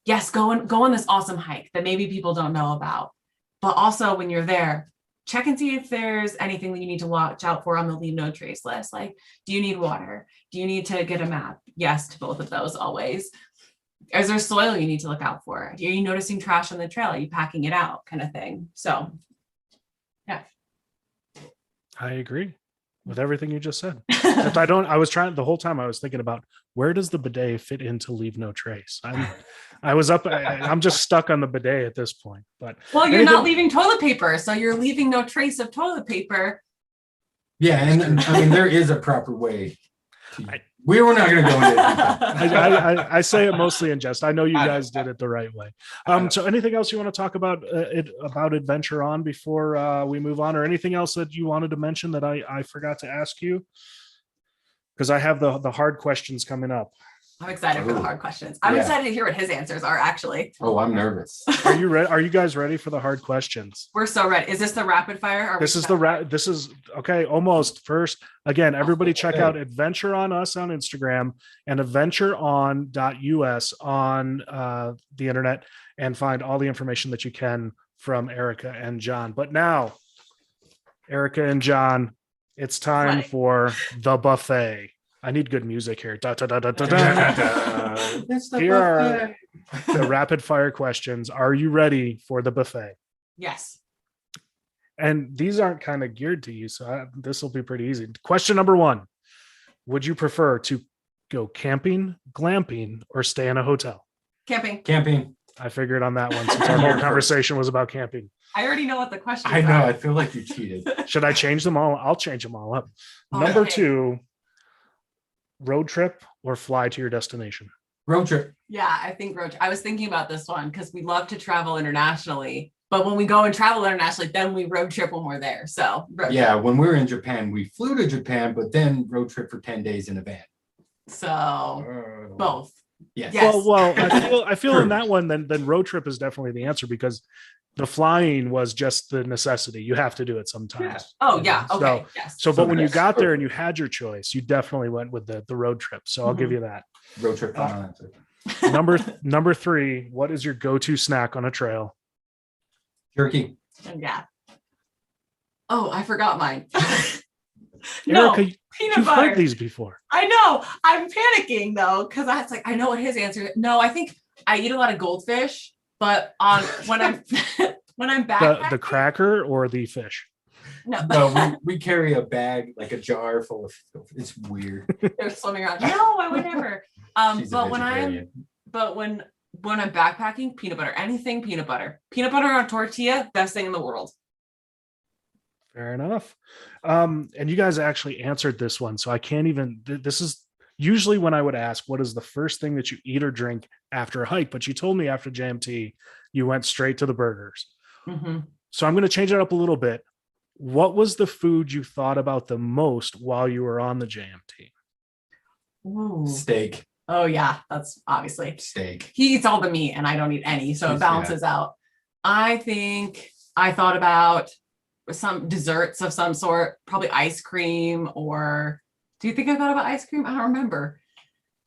yes, go on this awesome hike that maybe people don't know about, but also when you're there, check and see if there's anything that you need to watch out for on the Leave No Trace list. Like, do you need water? Do you need to get a map? Yes to both of those, always. Is there soil you need to look out for? Are you noticing trash on the trail? Are you packing it out, kind of thing? So, yeah. I agree with everything you just said. I was trying the whole time. I was thinking about, where does the bidet fit into Leave No Trace? I'm just stuck on the bidet at this point. But well, you're not leaving toilet paper, so you're leaving no trace of toilet paper. Yeah, and I mean, there is a proper way. We were not going to go into it. I say it mostly in jest. I know you guys did it the right way. So anything else you want to talk about Adventure On before we move on, or anything else that you wanted to mention that I forgot to ask you? Because I have the hard questions coming up. I'm excited for the hard questions. I'm excited to hear what his answers are, actually. Oh, I'm nervous. Are you ready? Are you guys ready for the hard questions? We're so ready. Is this the rapid fire? This is okay. Almost. First, again, everybody check out Adventure on Us on Instagram and adventureon.us on the internet and find all the information that you can from Erica and John. But now, Erica and John, it's time for the buffet. I need good music here. Da, da, da, da, da, da. Here are the rapid fire questions. Are you ready for the buffet? Yes. And these aren't kind of geared to you, so this will be pretty easy. Question number 1. Would you prefer to go camping, glamping, or stay in a hotel? Camping. I figured on that one since our whole conversation was about camping. I already know what the question is. I know. I feel like you cheated. Should I change them all? I'll change them all up. Number 2, road trip or fly to your destination? Road trip. Yeah, I think road trip. I was thinking about this one because we love to travel internationally. But when we go and travel internationally, then we road trip when we're there. So when we were in Japan, we flew to Japan, but then road trip for 10 days in a van. So both. Yes. Well, I feel in that one, then road trip is definitely the answer because the flying was just the necessity. You have to do it sometimes. Yeah. Oh, yeah. Okay. But when you got there and you had your choice, you definitely went with the road trip. So I'll give you that. Road trip. Number 3, what is your go-to snack on a trail? Jerky. Yeah. Oh, I forgot mine. Erica, peanut butter. Heard these before. I know. I'm panicking though because I know what his answer is. No, I think I eat a lot of goldfish, but when I'm back the cracker or the fish. No, we carry a bag, like a jar full of. It's weird. They're swimming around. No, I would never. When I'm backpacking, peanut butter, anything peanut butter on a tortilla, best thing in the world. Fair enough. And you guys actually answered this one, so I can't even. This is usually when I would ask, what is the first thing that you eat or drink after a hike? But you told me after JMT, you went straight to the burgers. Mm-hmm. So I'm going to change it up a little bit. What was the food you thought about the most while you were on the JMT? Ooh. Steak. Oh yeah, that's obviously steak. He eats all the meat and I don't eat any, so it balances out. I think I thought about some desserts of some sort, probably ice cream, or do you think I thought about ice cream? I don't remember.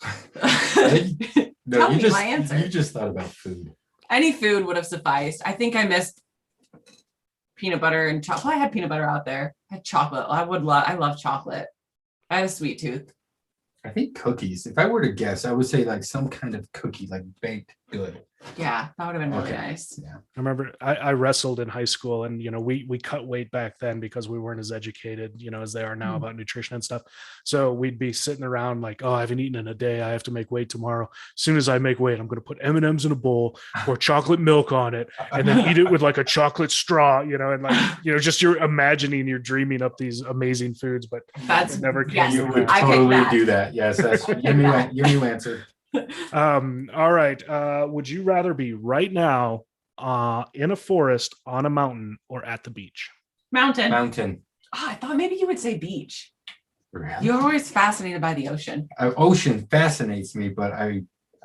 Tell me my answer. You just thought about food. Any food would have sufficed. I think I missed peanut butter and chocolate. I had peanut butter out there. I had chocolate. I love chocolate. I have a sweet tooth. I think cookies. If I were to guess, I would say like some kind of cookie, like baked good. Yeah, that would have been really nice. Yeah. I remember I wrestled in high school and, we cut weight back then because we weren't as educated, as they are now about nutrition and stuff. So we'd be sitting around like, oh, I haven't eaten in a day. I have to make weight tomorrow. As soon as I make weight, I'm going to put M&Ms in a bowl, pour chocolate milk on it, and then eat it with like a chocolate straw, and like, just you're imagining, you're dreaming up these amazing foods, but that's never came. Yes, you would totally do that. Yes, that's your new answer. All right. Would you rather be right now in a forest, on a mountain, or at the beach? Mountain. Oh, I thought maybe you would say beach. Really? You're always fascinated by the ocean. Ocean fascinates me, but I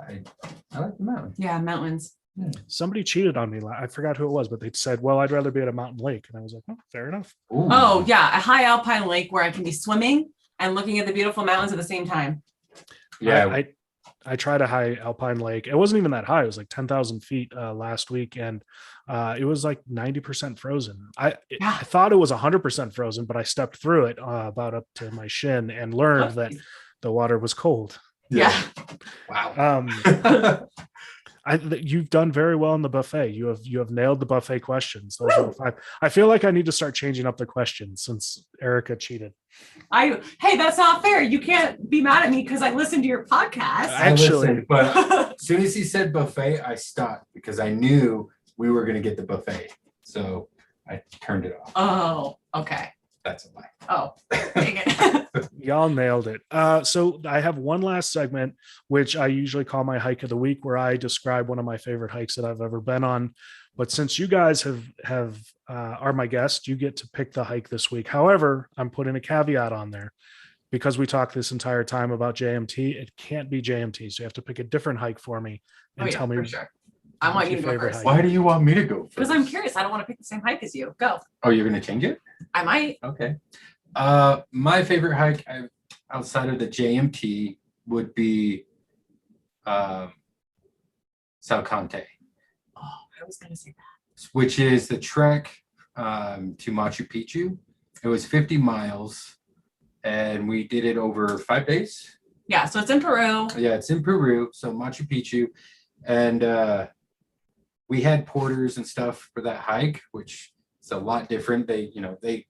like the mountain. Yeah, mountains. Somebody cheated on me. I forgot who it was, but they said, well, I'd rather be at a mountain lake. And I was like, oh, fair enough. Ooh. Oh, yeah. A high alpine lake where I can be swimming and looking at the beautiful mountains at the same time. Yeah. I tried a high alpine lake. It wasn't even that high. It was like 10,000 feet last week. And it was like 90% frozen. I thought it was 100% frozen, but I stepped through it about up to my shin and learned that the water was cold. Yeah. Wow. You've done very well in the buffet. You have nailed the buffet questions. Those are the 5. I feel like I need to start changing up the questions since Erica cheated. Hey, that's not fair. You can't be mad at me because I listened to your podcast. Actually, but as soon as he said buffet, I stopped because I knew we were going to get the buffet. So I turned it off. Oh, okay. That's a lie. Oh, dang it. Y'all nailed it. So I have one last segment, which I usually call my hike of the week, where I describe one of my favorite hikes that I've ever been on. But since you guys are my guest, you get to pick the hike this week. However, I'm putting a caveat on there. because we talked this entire time about JMT, it can't be JMT. So you have to pick a different hike for me and tell me for sure. I want you to go favorite first. hike. Why do you want me to go first? Because I'm curious. I don't want to pick the same hike as you. Go. Oh, you're going to change it? I might. Okay. My favorite hike outside of the JMT would be Salcante, Oh, I was going to say that. which is the trek to Machu Picchu. It was 50 miles and we did it over 5 days. Yeah, so it's in Peru. Yeah, it's in Peru, so Machu Picchu. And we had porters and stuff for that hike, which is a lot different. They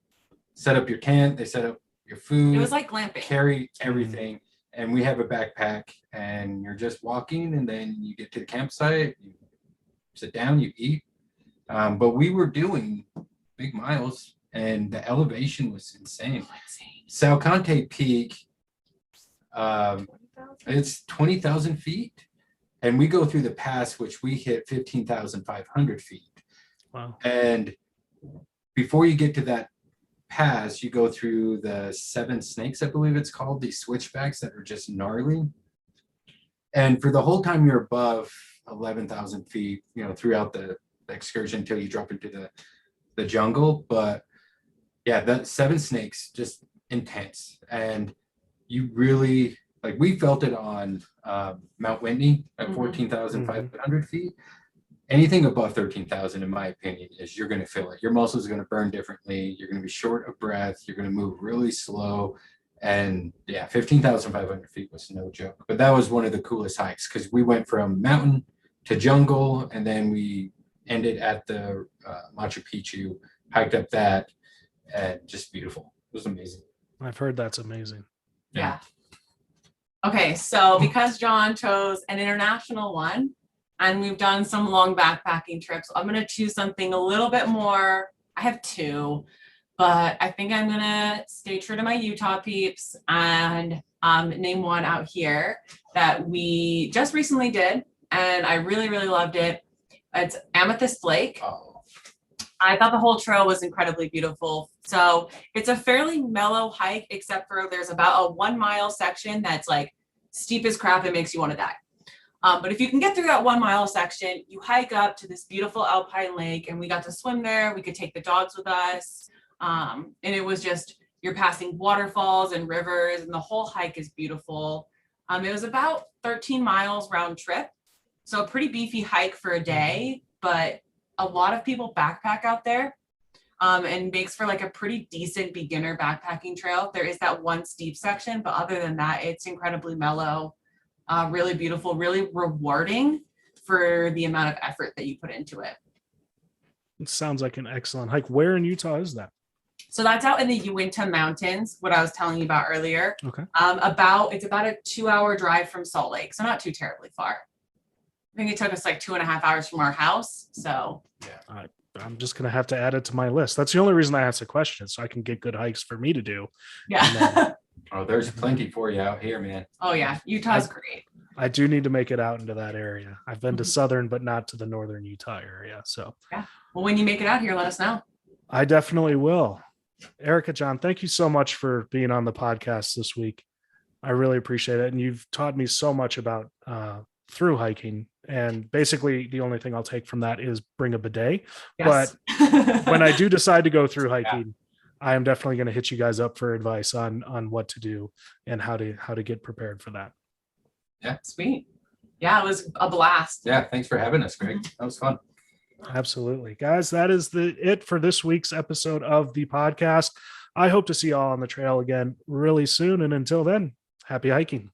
set up your tent, they set up your food. It was like glamping. Carry everything. And we have a backpack and you're just walking and then you get to the campsite, you sit down, you eat. But we were doing big miles and the elevation was insane. Salcante Peak, it's 20,000 feet. And we go through the pass, which we hit 15,500 feet. Wow. And before you get to that pass, you go through the 7 snakes, I believe it's called, these switchbacks that are just gnarly. And for the whole time you're above 11,000 feet, throughout the excursion until you drop into the jungle. But yeah, that 7 snakes, just intense. And you really, like, we felt it on Mount Whitney at 14,500 feet. Anything above 13,000, in my opinion, is you're going to feel it. Your muscles are going to burn differently. You're going to be short of breath. You're going to move really slow. And yeah, 15,500 feet was no joke. But that was one of the coolest hikes because we went from mountain to jungle, and then we ended at the Machu Picchu, hiked up that, and just beautiful. It was amazing. I've heard that's amazing. Yeah. Okay, so because John chose an international one, and we've done some long backpacking trips, I'm going to choose something a little bit more. I have 2, but I think I'm going to stay true to my Utah peeps and name one out here that we just recently did, and I really, really loved it. It's Amethyst Lake. Oh. I thought the whole trail was incredibly beautiful. So it's a fairly mellow hike, except for there's about a 1 mile section that's like steep as crap. It makes you want to die. But if you can get through that 1 mile section, you hike up to this beautiful alpine lake, and we got to swim there. We could take the dogs with us. And it was just, you're passing waterfalls and rivers, and the whole hike is beautiful. It was about 13 miles round trip. So a pretty beefy hike for a day, but a lot of people backpack out there, and makes for like a pretty decent beginner backpacking trail. There is that one steep section, but other than that, it's incredibly mellow, really beautiful, really rewarding for the amount of effort that you put into it. It sounds like an excellent hike. Where in Utah is that? So that's out in the Uinta Mountains, what I was telling you about earlier. Okay. It's about a 2-hour drive from Salt Lake, so not too terribly far. I think it took us like 2.5 hours from our house. So yeah, I'm just going to have to add it to my list. That's the only reason I asked the question, so I can get good hikes for me to do. Yeah. Oh, there's plenty for you out here, man. Oh yeah, Utah's great. I do need to make it out into that area. I've been to southern, but not to the northern Utah area. So yeah. Well, when you make it out here, let us know. I definitely will. Erica, John, thank you so much for being on the podcast this week. I really appreciate it. And you've taught me so much about through hiking. And basically the only thing I'll take from that is bring a bidet. Yes. But when I do decide to go through hiking, I am definitely going to hit you guys up for advice on what to do and how to get prepared for that. Yeah. Sweet. Yeah, it was a blast. Yeah. Thanks for having us, Greg. That was fun. Absolutely. Guys, that is it for this week's episode of the podcast. I hope to see you all on the trail again really soon. And until then, happy hiking.